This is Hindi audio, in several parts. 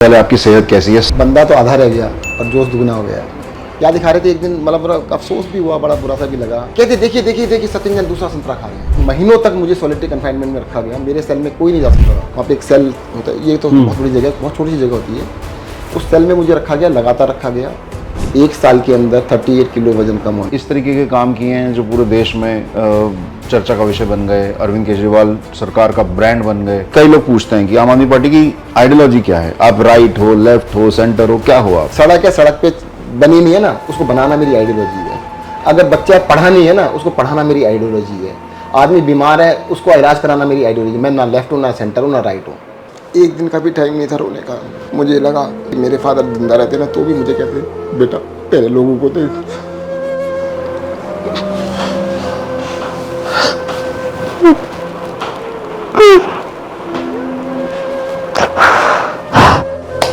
पहले आपकी सेहत कैसी है? बंदा तो आधा रह गया और जोश दुगना हो गया। क्या दिखा रहे थे एक दिन, मतलब बड़ा अफसोस भी हुआ, बड़ा बुरा सा भी लगा। कहते देखिए देखिए देखिए सत्येंद्र दूसरा संतरा खा रहे हैं। महीनों तक मुझे सॉलिटरी कन्फाइनमेंट में रखा गया। मेरे सेल में कोई नहीं जा सकता। वहाँ पे एक सेल होता है, ये तो बहुत बड़ी जगह, बहुत छोटी सी जगह होती है। उस सेल में मुझे रखा गया, लगातार रखा गया। 1 साल के अंदर 38 किलो वजन कम हो। इस तरीके के काम किए हैं जो पूरे देश में चर्चा का विषय बन गए। अरविंद केजरीवाल सरकार का ब्रांड बन गए। कई लोग पूछते हैं कि आम आदमी पार्टी की आइडियोलॉजी क्या है? आप राइट हो, लेफ्ट हो, सेंटर हो, क्या हो आप? सड़क है, सड़क पे बनी नहीं है ना, उसको बनाना मेरी आइडियोलॉजी है। अगर बच्चा पढ़ा नहीं है ना, उसको पढ़ाना मेरी आइडियोलॉजी है। आदमी बीमार है, उसको इलाज कराना मेरी आइडियोलॉजी। मैं ना लेफ्ट हूँ, ना सेंटर हूँ, ना राइट हूँ। एक दिन का भी टाइम नहीं था रोने का। मुझे लगा कि मेरे फादर जिंदा रहते ना तो भी मुझे कहते बेटा पहले लोगों को दे।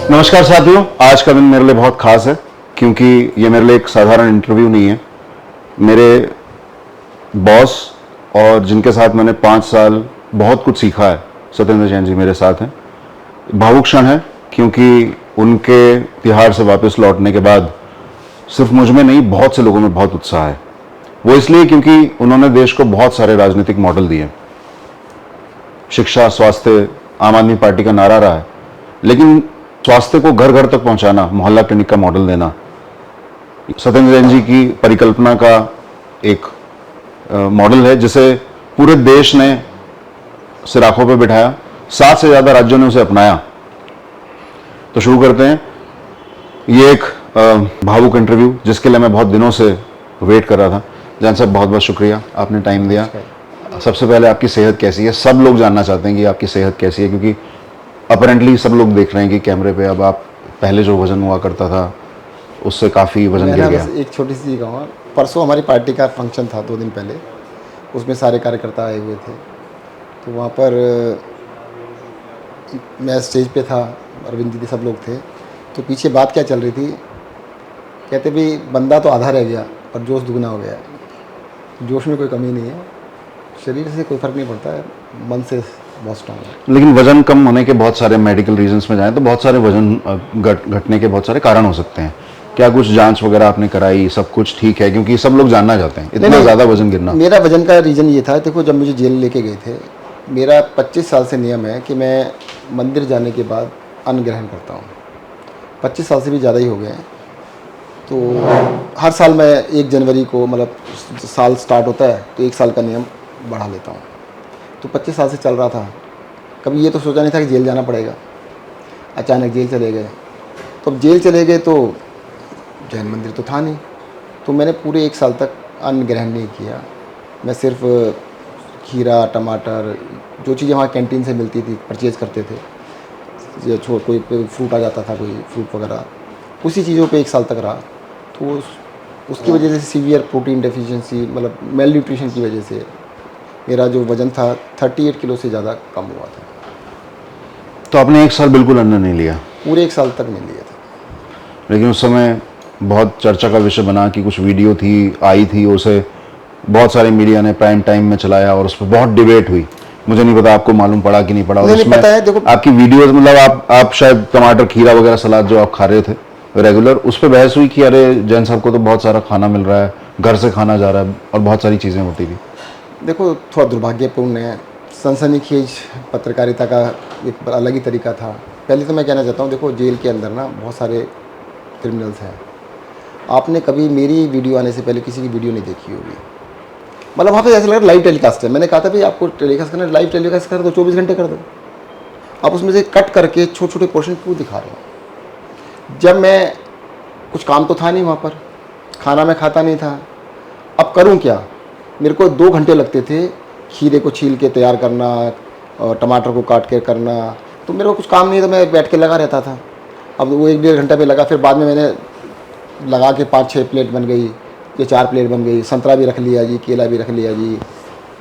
नमस्कार साथियों, आज का दिन मेरे लिए बहुत खास है क्योंकि ये मेरे लिए एक साधारण इंटरव्यू नहीं है। मेरे बॉस और जिनके साथ मैंने 5 साल बहुत कुछ सीखा है, सत्येंद्र जैन जी मेरे साथ हैं। भावुक क्षण है क्योंकि उनके तिहाड़ से वापस लौटने के बाद सिर्फ मुझ में नहीं, बहुत से लोगों में बहुत उत्साह है। वो इसलिए क्योंकि उन्होंने देश को बहुत सारे राजनीतिक मॉडल दिए। शिक्षा, स्वास्थ्य आम आदमी पार्टी का नारा रहा है, लेकिन स्वास्थ्य को घर घर तक पहुंचाना, मोहल्ला क्लिनिक का मॉडल देना, सत्येंद्र जैन जी की परिकल्पना का एक मॉडल है जिसे पूरे देश ने सिर आंखों पर बिठाया। 7 से ज्यादा राज्यों ने उसे अपनाया। तो शुरू करते हैं ये एक भावुक इंटरव्यू जिसके लिए मैं बहुत दिनों से वेट कर रहा था। जैन साहब, बहुत बहुत शुक्रिया, आपने टाइम दिया। सबसे पहले आपकी सेहत कैसी है? सब लोग जानना चाहते हैं कि आपकी सेहत कैसी है, क्योंकि अपरेंटली सब लोग देख रहे हैं कि कैमरे पे अब आप पहले जो वजन हुआ करता था उससे काफ़ी वजन गिर गया। एक छोटी सी चीज़ कहूँगा, परसों हमारी पार्टी का फंक्शन था 2 दिन पहले। उसमें सारे कार्यकर्ता आए हुए थे। तो वहाँ पर मैं स्टेज पे था, अरविंद दीदी सब लोग थे। तो पीछे बात क्या चल रही थी, कहते भी बंदा तो आधा रह गया और जोश दुगना हो गया। जोश में कोई कमी नहीं है, शरीर से कोई फ़र्क नहीं पड़ता है, मन से बहुत स्ट्रॉन्ग है। लेकिन वजन कम होने के बहुत सारे मेडिकल रीजंस में जाएं तो बहुत सारे वजन घटने के बहुत सारे कारण हो सकते हैं। क्या कुछ जांच वगैरह आपने कराई? सब कुछ ठीक है? क्योंकि सब लोग जानना चाहते हैं इतना ज़्यादा वजन गिरना। मेरा वजन का रीज़न ये था, देखो जब मुझे जेल लेके गए थे, मेरा 25 साल से नियम है कि मैं मंदिर जाने के बाद अन्न ग्रहण करता हूँ। 25 साल से भी ज़्यादा ही हो गए हैं। तो हर साल मैं 1 जनवरी को, मतलब साल स्टार्ट होता है तो 1 साल का नियम बढ़ा लेता हूँ। तो 25 साल से चल रहा था। कभी ये तो सोचा नहीं था कि जेल जाना पड़ेगा। अचानक जेल चले गए। तो अब जेल चले गए तो जैन मंदिर तो था नहीं। तो मैंने पूरे 1 साल तक अन्न ग्रहण नहीं किया। मैं सिर्फ खीरा, टमाटर, जो चीज़ें वहाँ कैंटीन से मिलती थी परचेज़ करते थे। कोई फ्रूट आ जाता था, कोई फ्रूट वगैरह, उसी चीज़ों पे 1 साल तक रहा। तो उसकी वजह से सीवियर प्रोटीन डेफिशिएंसी, मतलब मेल न्यूट्रिशन की वजह से मेरा जो वज़न था 38 किलो से ज़्यादा कम हुआ था। तो आपने 1 साल बिल्कुल अन्न नहीं लिया? पूरे 1 साल तक नहीं लिया था। लेकिन उस समय बहुत चर्चा का विषय बना कि कुछ वीडियो आई थी, उसे बहुत सारे मीडिया ने प्राइम टाइम में चलाया और उस पर बहुत डिबेट हुई। मुझे नहीं पता आपको मालूम पड़ा कि नहीं पड़ा। नहीं पता है। देखो आपकी वीडियोस, मतलब आप शायद टमाटर, खीरा वगैरह सलाद जो आप खा रहे थे रेगुलर, उस पर बहस हुई कि अरे जैन साहब को तो बहुत सारा खाना मिल रहा है, घर से खाना जा रहा है और बहुत सारी चीज़ें होती थी। देखो, थोड़ा दुर्भाग्यपूर्ण है। सनसनीखेज पत्रकारिता का एक अलग ही तरीका था। पहले तो मैं कहना चाहता हूँ, देखो जेल के अंदर ना बहुत सारे क्रिमिनल्स हैं। आपने कभी मेरी वीडियो आने से पहले किसी की वीडियो नहीं देखी होगी। मतलब वहाँ पे ऐसा लग रहा है लाइव टेलीकास्ट है। मैंने कहा था भाई आपको टेलीकास्ट करना है, लाइव टेलीकास्ट कर दो, 24 घंटे कर दो। आप उसमें से कट करके छोटे छोटे पोर्शन क्यों दिखा रहे हो? जब मैं कुछ काम तो था नहीं वहाँ पर, खाना मैं खाता नहीं था, अब करूँ क्या? मेरे को 2 घंटे लगते थे खीरे को छील के तैयार करना और टमाटर को काट के करना। तो मेरे को कुछ काम नहीं था, मैं बैठ के लगा रहता था। अब वो 1-1.5 घंटा पे लगा, फिर बाद में मैंने लगा के 5-6 प्लेट बन गई, ये 4 प्लेट बन गई। संतरा भी रख लिया जी, केला भी रख लिया जी।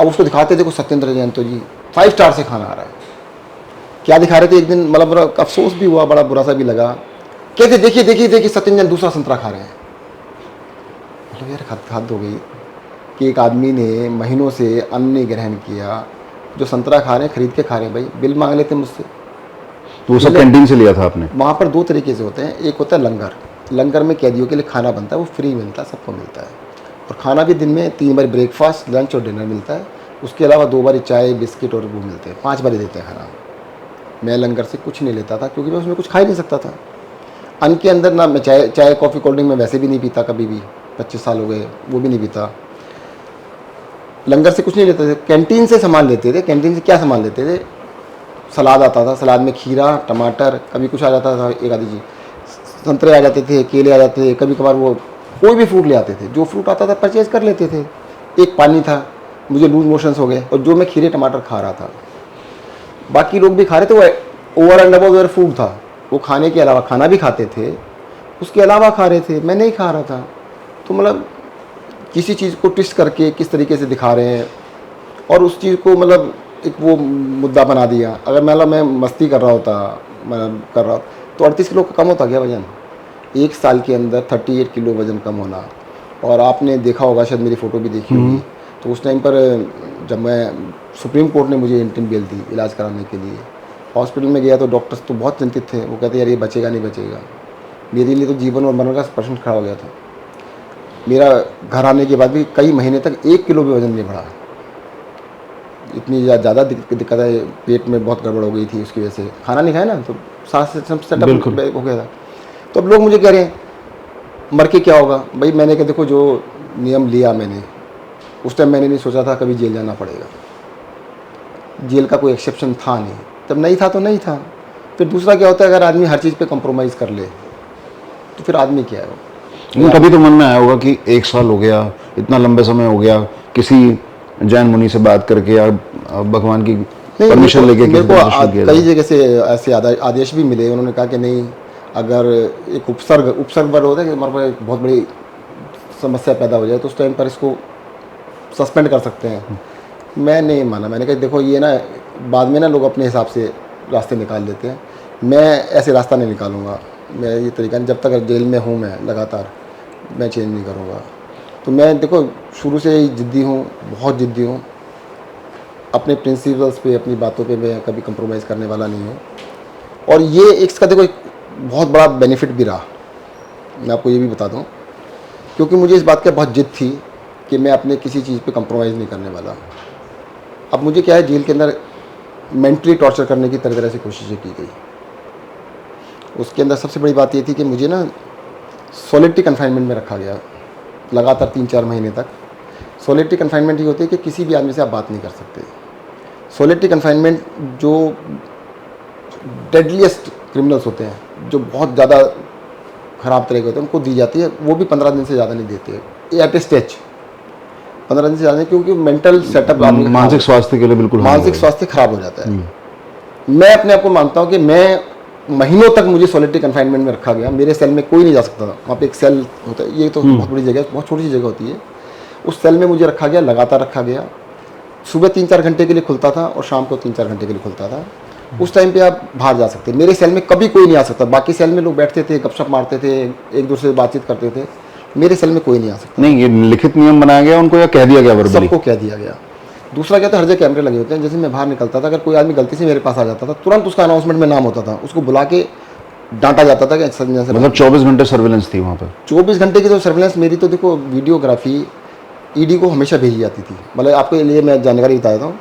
अब उसको दिखाते, देखो सत्येंद्र जैन तो जी 5 स्टार से खाना आ रहा है। क्या दिखा रहे थे एक दिन, मतलब बड़ा अफसोस भी हुआ, बड़ा बुरा सा भी लगा। कहते देखिए देखिए देखिए सत्येंद्र जैन दूसरा संतरा खा रहे हैं। मतलब यार हद हो गई कि एक आदमी ने महीनों से अन्न नहीं ग्रहण किया, जो संतरा खा रहे हैं खरीद के खा रहे हैं। भाई बिल मांग लेते मुझसे, तो वो सब कैंटीन से लिया था आपने? वहाँ पर दो तरीके से होते हैं, एक होता है लंगर। लंगर में कैदियों के लिए खाना बनता है, वो फ्री मिलता है, सबको मिलता है। और खाना भी दिन में 3 बार ब्रेकफास्ट, लंच और डिनर मिलता है। उसके अलावा 2 बार चाय, बिस्किट और वो मिलते हैं, 5 बार देते हैं खाना। मैं लंगर से कुछ नहीं लेता था क्योंकि मैं उसमें कुछ खा ही नहीं सकता था। अन्न के अंदर ना मैं चाय कॉफ़ी कोल्ड ड्रिंक में वैसे भी नहीं पीता कभी भी, 25 साल हो गए वो भी नहीं पीता। लंगर से कुछ नहीं लेते थे, कैंटीन से सामान लेते थे। कैंटीन से क्या सामान लेते थे? सलाद आता था, सलाद में खीरा, टमाटर, कभी कुछ आ जाता था, एक आधी चीज़, संतरे आ जाते थे, केले आ जाते थे, कभी कभार वो कोई भी फ्रूट ले आते थे। जो फ्रूट आता था परचेज़ कर लेते थे। एक पानी था, मुझे लूज मोशंस हो गए और जो मैं खीरे टमाटर खा रहा था, बाकी लोग भी खा रहे थे, वो over and above their food था। वो खाने के अलावा खाना भी खाते थे, उसके अलावा खा रहे थे, मैं नहीं खा रहा था। तो मतलब किसी चीज़ को ट्विस्ट करके किस तरीके से दिखा रहे हैं और उस चीज़ को मतलब एक वो मुद्दा बना दिया। अगर मतलब मैं मस्ती कर रहा होता, मतलब कर रहा तो 38 किलो कम होता गया वजन। 1 साल के अंदर 38 किलो वज़न कम होना। और आपने देखा होगा, शायद मेरी फ़ोटो भी देखी होगी, तो उस टाइम पर जब मैं सुप्रीम कोर्ट ने मुझे इंटरिम बेल दी इलाज कराने के लिए, हॉस्पिटल में गया तो डॉक्टर्स तो बहुत चिंतित थे। वो कहते यार ये बचेगा नहीं बचेगा। मेरे लिए तो जीवन और मरण का प्रश्न खड़ा हो गया था। मेरा घर आने के बाद भी कई महीने तक 1 किलो भी वज़न नहीं बढ़ा। इतनी ज़्यादा दिक्कत है, पेट में बहुत गड़बड़ हो गई थी उसकी वजह से। खाना नहीं खाया ना तो सांस सेटअप हो गया था। तो अब लोग मुझे कह रहे हैं मर के क्या होगा। भाई मैंने कहा देखो, जो नियम लिया मैंने, उस टाइम मैंने नहीं सोचा था कभी जेल जाना पड़ेगा। जेल का कोई एक्सेप्शन था नहीं, जब नहीं था तो नहीं था। फिर दूसरा क्या होता है, अगर आदमी हर चीज़ पे कॉम्प्रोमाइज़ कर ले तो फिर आदमी क्या है वो। लेकिन कभी तो मन में आया होगा कि 1 साल हो गया, इतना लंबे समय हो गया, किसी जैन मुनि से बात करके या भगवान की परमिशन लेके मेरे किसी को तरह से शुरू किया कई जाए? जगह से ऐसे आदेश भी मिले। उन्होंने कहा कि नहीं, अगर एक उपसर्ग वर्ड होता है कि हमारे पास एक बहुत बड़ी समस्या पैदा हो जाए तो उस टाइम पर इसको सस्पेंड कर सकते हैं। मैं नहीं माना। मैंने कहा देखो ये ना बाद में ना लोग अपने हिसाब से रास्ते निकाल लेते हैं, मैं ऐसे रास्ता नहीं निकालूंगा। मैं ये तरीका नहीं, जब तक जेल में हूँ मैं लगातार, मैं चेंज नहीं करूँगा। तो मैं देखो शुरू से ही ज़िद्दी हूँ, बहुत ज़िद्दी हूँ। अपने प्रिंसिपल्स पे, अपनी बातों पे मैं कभी कंप्रोमाइज़ करने वाला नहीं हूँ। और ये इसका देखो एक बहुत बड़ा बेनिफिट भी रहा, मैं आपको ये भी बता दूँ, क्योंकि मुझे इस बात की बहुत ज़िद थी कि मैं अपने किसी चीज़ पे कंप्रोमाइज़ नहीं करने वाला। अब मुझे क्या है, जेल के अंदर मेंटली टॉर्चर करने की तरह तरह से कोशिशें की गई। उसके अंदर सबसे बड़ी बात ये थी कि मुझे ना सॉलिटरी कन्फाइनमेंट में रखा गया लगातार 3-4 महीने तक। सॉलिटरी कन्फाइनमेंट ये होती है कि किसी भी आदमी से आप बात नहीं कर सकते। सॉलिटरी कन्फाइनमेंट जो डेडलीस्ट क्रिमिनल्स होते हैं, जो बहुत ज़्यादा ख़राब तरह के होते हैं, उनको दी जाती है। वो भी 15 दिन से ज़्यादा नहीं देते एट ए स्टेज, 15 दिन से ज़्यादा नहीं, क्योंकि मेंटल सेटअप आदमी का मानसिक स्वास्थ्य के लिए बिल्कुल मानसिक स्वास्थ्य खराब हो जाता है। मैं अपने आप को मानता हूँ कि मैं महीनों तक मुझे सॉलिटरी कन्फाइनमेंट में रखा गया। मेरे सेल में कोई नहीं जा सकता था। वहाँ पे एक सेल होता है, ये तो बहुत बड़ी जगह, बहुत छोटी सी जगह होती है। उस सेल में मुझे रखा गया, लगातार रखा गया। सुबह 3-4 घंटे के लिए खुलता था और शाम को 3-4 घंटे के लिए खुलता था। उस टाइम पे आप बाहर जा सकते। मेरे सेल में कभी कोई नहीं आ सकता। बाकी सेल में लोग बैठते थे, गपशप मारते थे, एक दूसरे से बातचीत करते थे। मेरे सेल में कोई नहीं आ सकता। नहीं, ये लिखित नियम बनाया गया उनको या कह दिया गया वर्बली? सबको कह दिया गया। दूसरा क्या था, हर जगह कैमरे लगे होते हैं। जैसे मैं बाहर निकलता था, अगर कोई आदमी गलती से मेरे पास आ जाता था, तुरंत उसका अनाउंसमेंट में नाम होता था, उसको बुला के डांटा जाता था कि संजय से। मतलब 24 घंटे सर्विलेंस थी वहाँ पर? 24 घंटे की तो सर्विलेंस मेरी तो देखो, वीडियोग्राफी ईडी को हमेशा भेजी जाती थी। मतलब आपके लिए मैं जानकारी बता देता हूँ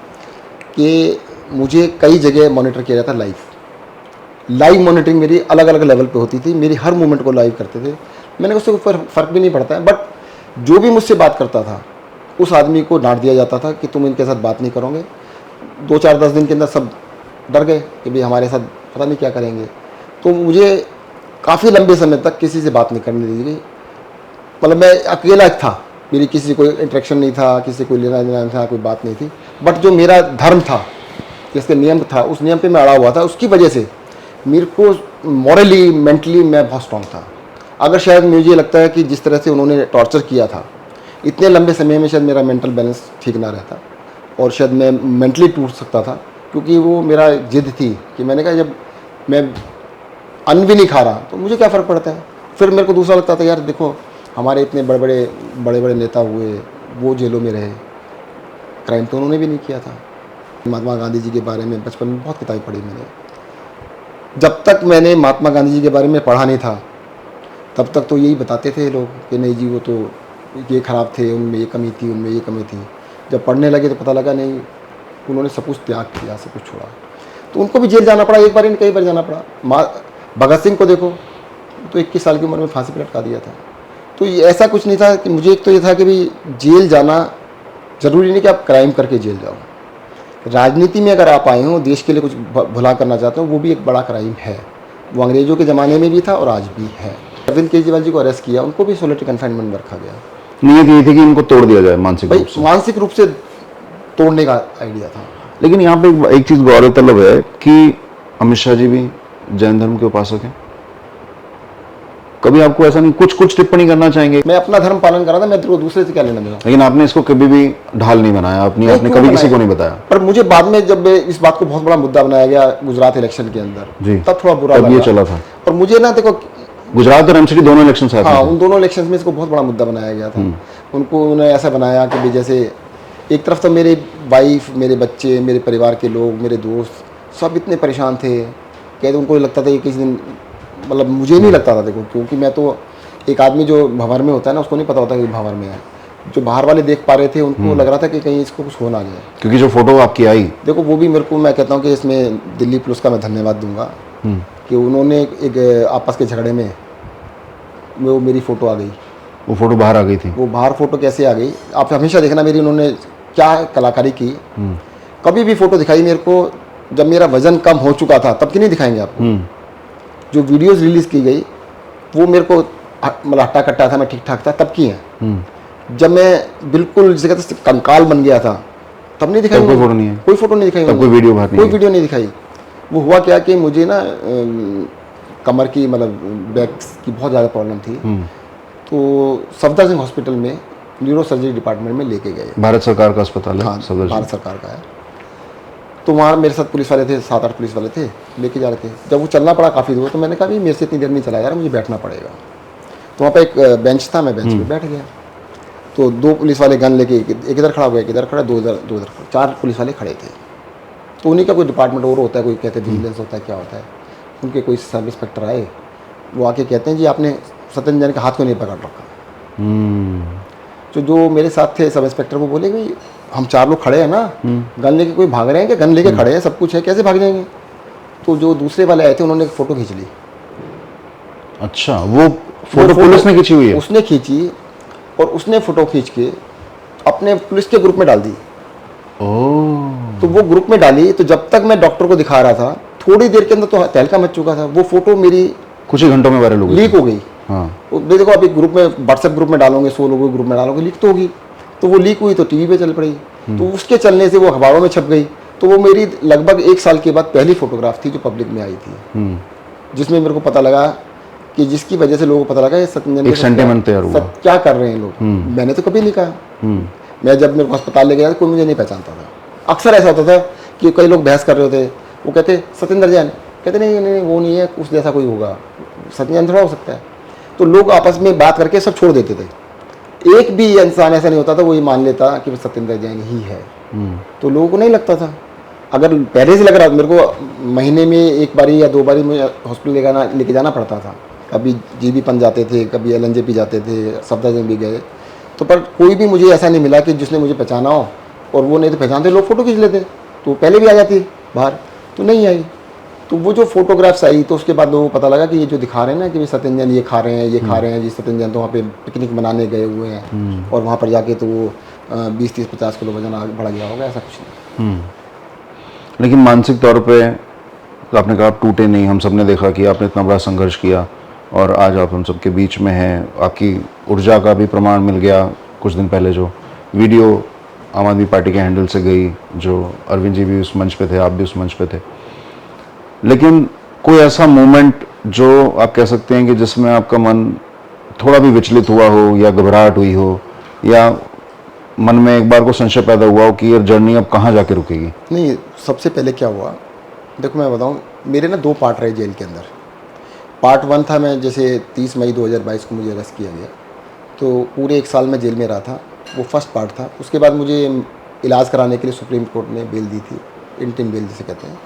कि मुझे कई जगह मॉनिटर किया जाता, लाइव मॉनिटरिंग मेरी अलग अलग लेवल पे होती थी। मेरी हर मूवमेंट को लाइव करते थे। मैंने उससे ऊपर फ़र्क भी नहीं पड़ता है, बट जो भी मुझसे बात करता था उस आदमी को डांट दिया जाता था कि तुम इनके साथ बात नहीं करोगे। 2-4-10 दिन के अंदर सब डर गए कि भाई हमारे साथ पता नहीं क्या करेंगे। तो मुझे काफ़ी लंबे समय तक किसी से बात नहीं करने दी गई। मतलब मैं अकेला था, मेरी किसी से कोई इंटरेक्शन नहीं था, किसी से कोई लेना देना था, कोई बात नहीं थी। बट जो मेरा धर्म था, जिसके नियम था, उस नियम पे मैं अड़ा हुआ था। उसकी वजह से मेरे को मॉरली, मेंटली मैं बहुत स्ट्रॉन्ग था। अगर शायद मुझे लगता है कि जिस तरह से उन्होंने टॉर्चर किया था, इतने लंबे समय में शायद मेरा मेंटल बैलेंस ठीक ना रहता और शायद मैं मेंटली टूट सकता था। क्योंकि वो मेरा जिद थी कि मैंने कहा जब मैं अन्न भी नहीं खा रहा तो मुझे क्या फ़र्क पड़ता है। फिर मेरे को दूसरा लगता था, यार देखो हमारे इतने बड़े बड़े नेता हुए, वो जेलों में रहे, क्राइम तो उन्होंने भी नहीं किया था। महात्मा गांधी जी के बारे में बचपन में बहुत किताबें पढ़ी मैंने। जब तक मैंने महात्मा गांधी जी के बारे में पढ़ा नहीं था, तब तक तो यही बताते थे लोग कि नहीं जी वो तो ये ख़राब थे, उनमें ये कमी थी, उनमें ये कमी थी। जब पढ़ने लगे तो पता लगा नहीं, उन्होंने सब कुछ त्याग किया, सब कुछ छोड़ा। तो उनको भी जेल जाना पड़ा, एक बार नहीं कई बार जाना पड़ा। भगत सिंह को देखो, तो 21 साल की उम्र में फांसी पर लटका दिया था। तो ये ऐसा कुछ नहीं था कि मुझे, एक तो ये था कि भाई जेल जाना ज़रूरी नहीं कि आप क्राइम करके जेल जाओ। राजनीति में अगर आप आए हो, देश के लिए कुछ भला करना चाहते हो, वो भी एक बड़ा क्राइम है। वो अंग्रेज़ों के ज़माने में भी था और आज भी है। अरविंद केजरीवाल जी को अरेस्ट किया, उनको भी सोलिटरी कन्फाइनमेंट में रखा गया। नीयत ये थी कि इनको तोड़ दिया जाए मानसिक भाई रूप से। मानसिक रूप से तोड़ने का आइडिया था। लेकिन यहाँ पे एक चीज गौर तलब है कि अमित शाह जी भी जैन धर्म के उपासक हैं। कभी आपको ऐसा नहीं कुछ टिप्पणी करना चाहेंगे? मैं अपना धर्म पालन कर रहा था, मैं तो दूसरे से क्या लेना देना। लेकिन आपने इसको कभी भी ढाल नहीं बनाया, आपने नहीं, आपने क्यों कभी बनाया? किसी को नहीं बताया। पर मुझे बाद में जब इस बात को बहुत बड़ा मुद्दा बनाया गया गुजरात इलेक्शन के अंदर, जी, तब थोड़ा बुरा तब ये लगा। चला था। और मुझे ना देखो, गुजरात और एमसीडी दोनों इलेक्शन साथ में हाँ, थे। उन दोनों इलेक्शंस में इसको बहुत बड़ा मुद्दा बनाया गया था। उनको उन्होंने ऐसा बनाया कि भाई जैसे एक तरफ तो मेरे वाइफ, मेरे बच्चे, मेरे परिवार के लोग, मेरे दोस्त सब इतने परेशान थे, कहते उनको लगता था कि किसी दिन, मतलब मुझे नहीं लगता था देखो, क्योंकि मैं तो एक आदमी जो भंवर में होता है ना, उसको नहीं पता होता कि भंवर में है। जो बाहर वाले देख पा रहे थे, उनको लग रहा था कि कहीं इसको कुछ हो ना जाए। क्योंकि जो फोटो आपकी आई, देखो वो भी मेरे को, मैं कहता हूँ कि इसमें दिल्ली पुलिस का मैं धन्यवाद दूंगा कि उन्होंने एक आपस के झगड़े में वो मेरी फ़ोटो आ गई। वो फोटो बाहर आ गई थी। वो बाहर फ़ोटो कैसे आ गई, आप हमेशा देखना मेरी उन्होंने क्या कलाकारी की। कभी भी फ़ोटो दिखाई मेरे को जब मेरा वज़न कम हो चुका था, तब की नहीं दिखाएंगे आपको। जो वीडियोस रिलीज़ की गई वो मेरे को मतलब हट्टा कट्टा था, मैं ठीक ठाक था, तब की है। जब मैं बिल्कुल जिसे कहते हैं कंकाल बन गया था, तब नहीं दिखाई। कोई फोटो नहीं है, कोई फोटो नहीं दिखाई, तब कोई वीडियो बाहर नहीं, कोई वीडियो नहीं दिखाई। वो हुआ क्या कि मुझे ना कमर की, मतलब बैक की बहुत ज़्यादा प्रॉब्लम थी। तो सफदरजंग हॉस्पिटल में न्यूरो सर्जरी डिपार्टमेंट में लेके गए। भारत सरकार का अस्पताल है। हाँ, सफदरजंग। भारत सरकार का है। तो वहाँ मेरे साथ पुलिस वाले थे, 7-8 पुलिस वाले थे, लेके जा रहे थे। जब वो चलना पड़ा काफ़ी दूर, तो मैंने कहा भी मेरे से इतनी देर नहीं चला जा रहा, मुझे बैठना पड़ेगा। तो वहाँ पे एक बेंच था, मैं बेंच पे बैठ गया। तो 2 पुलिस वाले गन लेके, एक इधर खड़ा हुआ, एक इधर खड़ा, 2 इधर, 4 पुलिस वाले खड़े थे। तो उन्हीं का कोई डिपार्टमेंट और होता है, कोई कहते हैं विजिलेंस होता है, क्या होता है। उनके कोई सब इंस्पेक्टर आए, वो आके कहते हैं जी आपने सत्येंद्र जैन के हाथ को नहीं पकड़ रखा। तो जो मेरे साथ थे सब इंस्पेक्टर को बोले भाई हम 4 लोग खड़े हैं ना, गन लेके कोई भाग रहे हैं कि गन लेके खड़े हैं, सब कुछ है, कैसे भाग जाएंगे। तो जो दूसरे वाले आए थे, उन्होंने एक फ़ोटो खींच ली। अच्छा, वो फोटो पुलिस ने खींची हुई है? उसने खींची, और उसने फ़ोटो खींच के अपने पुलिस के ग्रुप में डाल दी। ओह। तो वो ग्रुप में डाली, तो जब तक मैं डॉक्टर को दिखा रहा था, थोड़ी देर के अंदर तो तहलका मच चुका था। वो फ़ोटो मेरी कुछ ही घंटों में वायरल हो गई, लीक हो गई। हाँ। देखो आप एक ग्रुप में, व्हाट्सएप ग्रुप में डालोगे, 100 लोगों के ग्रुप में डालोगे, लीक तो होगी। तो वो लीक हुई तो टीवी पे चल पड़ी। तो उसके चलने से वो अखबारों में छप गई। तो वो मेरी लगभग 1 साल के बाद पहली फोटोग्राफ थी जो पब्लिक में आई थी, जिसमें मेरे को पता लगा कि जिसकी वजह से लोगों को पता लगा ये सत्येंद्र एक सेंटिमेंट तैयार हुआ, क्या कर रहे हैं लोग। मैंने तो कभी नहीं कहा। मैं जब मेरे को अस्पताल ले गया कोई मुझे नहीं पहचानता था। अक्सर ऐसा होता था कि कई लोग बहस कर रहे होते, वो कहते सत्येंद्र जैन, कहते नहीं नहीं वो नहीं है, उस जैसा कोई होगा, सत्येंद्र थोड़ा हो सकता है। तो लोग आपस में बात करके सब छोड़ देते थे। एक भी इंसान ऐसा नहीं होता था वो ये मान लेता कि वो सत्येंद्र जैन ही है। तो लोगों को नहीं लगता था। अगर पहले से लग रहा, मेरे को महीने में 1 बारी या 2 बारी मुझे हॉस्पिटल लेके जाना पड़ता था। कभी जीबीपंथ जाते थे, कभी एलएनजेपी जाते थे, सफदरजंग भी गए। तो पर कोई भी मुझे ऐसा नहीं मिला कि जिसने मुझे पहचाना हो। और वो नहीं तो पहचानते लोग फ़ोटो खींच लेते, तो पहले भी आ जाती बाहर, तो नहीं आई। तो वो जो फोटोग्राफ्स आई, तो उसके बाद लोगों को पता लगा कि ये जो दिखा रहे हैं ना कि सत्येंद्र जैन ये खा रहे हैं, ये खा रहे हैं जी, सत्येंद्र जैन तो वहाँ पे पिकनिक मनाने गए हुए हैं और वहाँ पर जाके तो वो 20-30-50 किलो वजन आगे बढ़ गया होगा, ऐसा कुछ नहीं। लेकिन मानसिक तौर पे तो आपने कहा आप टूटे नहीं। हम सब ने देखा कि आपने इतना बड़ा संघर्ष किया और आज आप हम सब के बीच में हैं। आपकी ऊर्जा का भी प्रमाण मिल गया। कुछ दिन पहले जो वीडियो आम आदमी पार्टी के हैंडल से गई, जो अरविंद जी भी उस मंच पे थे, आप भी उस मंच पे थे, लेकिन कोई ऐसा मोमेंट जो आप कह सकते हैं कि जिसमें आपका मन थोड़ा भी विचलित हुआ हो या घबराहट हुई हो या मन में एक बार को संशय पैदा हुआ हो कि ये जर्नी अब कहाँ जाके रुकेगी? नहीं, सबसे पहले क्या हुआ, देखो मैं बताऊं, मेरे ना 2 पार्ट रहे जेल के अंदर। पार्ट 1 था, मैं जैसे 30 मई 2022 को मुझे अरेस्ट किया गया, तो पूरे 1 साल में जेल में रहा था, वो फर्स्ट पार्ट था। उसके बाद मुझे इलाज कराने के लिए सुप्रीम कोर्ट ने बेल दी थी, इंटीम बेल जिसे कहते हैं।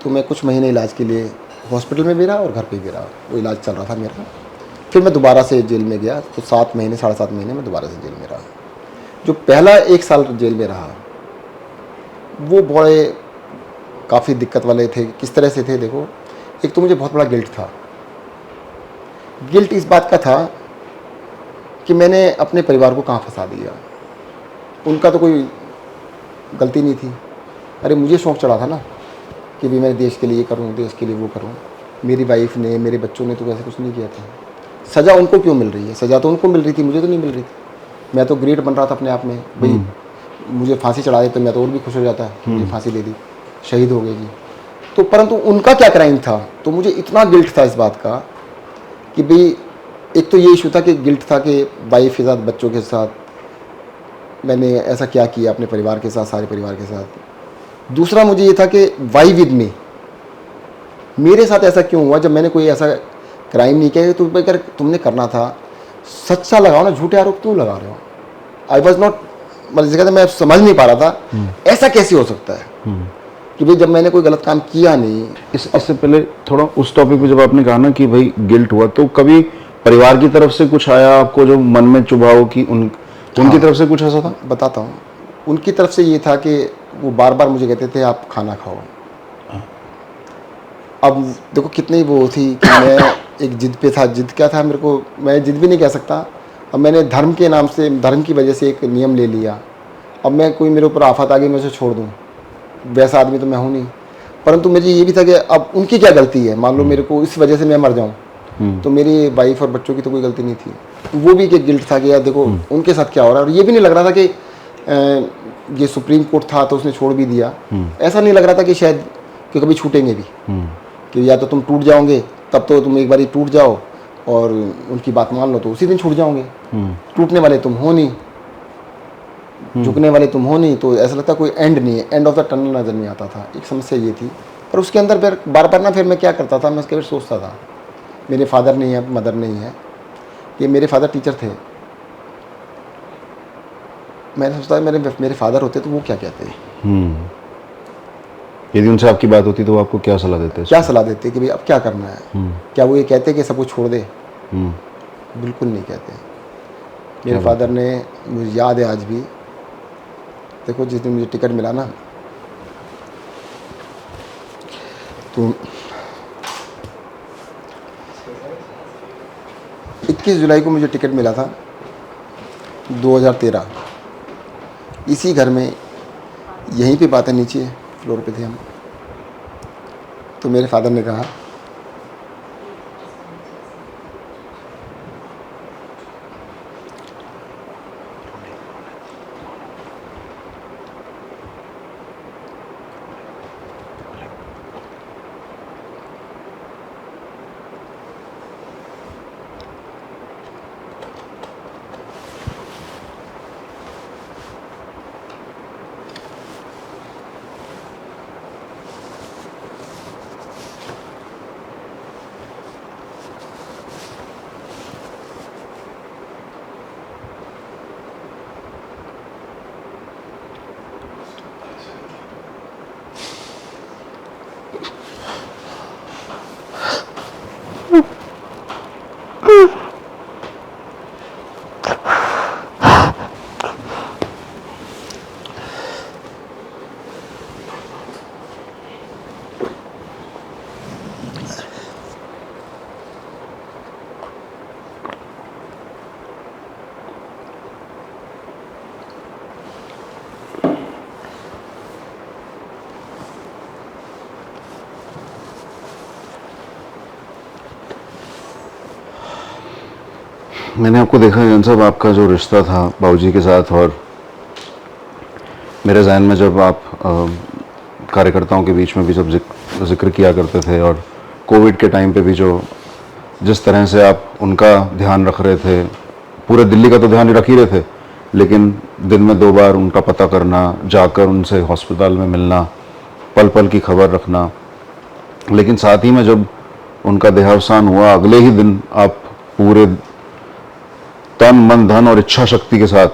तो मैं कुछ महीने इलाज के लिए हॉस्पिटल में भी रहा और घर पे भी रहा, वो इलाज चल रहा था मेरा। फिर मैं दोबारा से जेल में गया, तो 7 महीने 7.5 महीने में दोबारा से जेल में रहा। जो पहला 1 साल जेल में रहा वो बड़े काफ़ी दिक्कत वाले थे। किस तरह से थे देखो, एक तो मुझे बहुत बड़ा गिल्ट था। गिल्ट इस बात का था कि मैंने अपने परिवार को कहाँ फंसा दिया। उनका तो कोई गलती नहीं थी। अरे मुझे शौक़ चढ़ा था ना कि भी मैं देश के लिए करूँ, देश के लिए वो करूँ। मेरी वाइफ ने, मेरे बच्चों ने तो वैसे कुछ नहीं किया था। सज़ा उनको क्यों मिल रही है? सज़ा तो उनको मिल रही थी, मुझे तो नहीं मिल रही थी। मैं तो ग्रेट बन रहा था अपने आप में, भाई मुझे फांसी चढ़ा दे तो मैं तो और भी खुश हो जाता है, मुझे फांसी दे दी, शहीद हो गए जी। तो परंतु उनका क्या क्राइम था? तो मुझे इतना गिल्ट था इस बात का कि भाई एक तो ये इशू था कि गिल्ट था कि वाइफ के साथ, बच्चों के साथ मैंने ऐसा क्या किया, अपने परिवार के साथ, सारे परिवार के साथ। दूसरा मुझे ये था कि वाई विद मी, मेरे साथ ऐसा क्यों हुआ जब मैंने कोई ऐसा क्राइम नहीं किया। तो अगर तुमने करना था सच्चा लगाओ ना, झूठे आरोप क्यों लगा रहे हो? आई वॉज नॉट, मतलब जैसे कहते मैं समझ नहीं पा रहा था ऐसा कैसे हो सकता है कि भाई जब मैंने कोई गलत काम किया नहीं। इससे पहले थोड़ा उस टॉपिक पे जब आपने कहा ना कि भाई गिल्ट हुआ, तो कभी परिवार की तरफ से कुछ आया आपको जो मन में चुभा हो कि उनकी तरफ से कुछ ऐसा था? बताता हूँ। उनकी तरफ से ये था कि वो बार बार मुझे कहते थे आप खाना खाओ। अब देखो कितनी वो थी कि मैं एक जिद पे था। जिद क्या था मेरे को, मैं जिद भी नहीं कह सकता। अब मैंने धर्म के नाम से, धर्म की वजह से एक नियम ले लिया। अब मैं कोई मेरे ऊपर आफत आ गई मैं उसे छोड़ दूँ, वैसा आदमी तो मैं हूँ नहीं। परंतु मुझे ये भी था कि अब उनकी क्या गलती है, मान लो मेरे को इस वजह से मैं मर जाऊँ तो मेरी वाइफ और बच्चों की तो कोई गलती नहीं थी। वो भी एक गिल्ट था कि यार देखो उनके साथ क्या हो रहा है। और ये भी नहीं लग रहा था कि ये सुप्रीम कोर्ट था तो उसने छोड़ भी दिया। ऐसा नहीं लग रहा था कि शायद कि कभी छूटेंगे भी, कि या तो तुम टूट जाओगे, तब तो तुम एक बार टूट जाओ और उनकी बात मान लो तो उसी दिन छूट जाओगे। टूटने वाले तुम हो नहीं, झुकने वाले तुम हो नहीं, तो ऐसा लगता कोई एंड नहीं है, एंड ऑफ द टनल नज़र नहीं आता था। एक समस्या ये थी। पर उसके अंदर फिर बार बार ना, फिर मैं क्या करता था, मैं उसके फिर सोचता था मेरे फादर नहीं है, मदर नहीं है, कि मेरे फादर टीचर थे। मैंने सोचता मेरे फादर होते तो वो क्या कहते हैं। यदि उनसे आपकी बात होती तो वो आपको क्या सलाह देते? क्या सलाह देते कि भाई अब क्या करना है? क्या वो ये कहते कि सब कुछ छोड़ दे? बिल्कुल नहीं कहते। मेरे फादर ने, मुझे याद है आज भी, देखो जिस दिन मुझे टिकट मिला ना, तो 21 जुलाई को मुझे टिकट मिला था 2013। इसी घर में, यहीं पे बात है, नीचे फ्लोर पे थे हम। तो मेरे फादर ने कहा मैंने आपको देखा जन साहब, आपका जो रिश्ता था बाबूजी के साथ, और मेरे जहन में जब आप कार्यकर्ताओं के बीच में भी जब जिक्र किया करते थे, और कोविड के टाइम पे भी जो जिस तरह से आप उनका ध्यान रख रहे थे, पूरे दिल्ली का तो ध्यान रख ही रहे थे, लेकिन दिन में 2 बार उनका पता करना, जाकर उनसे हॉस्पिटल में मिलना, पल पल की खबर रखना। लेकिन साथ ही में जब उनका देहावसान हुआ, अगले ही दिन आप पूरे तन मन धन और इच्छा शक्ति के साथ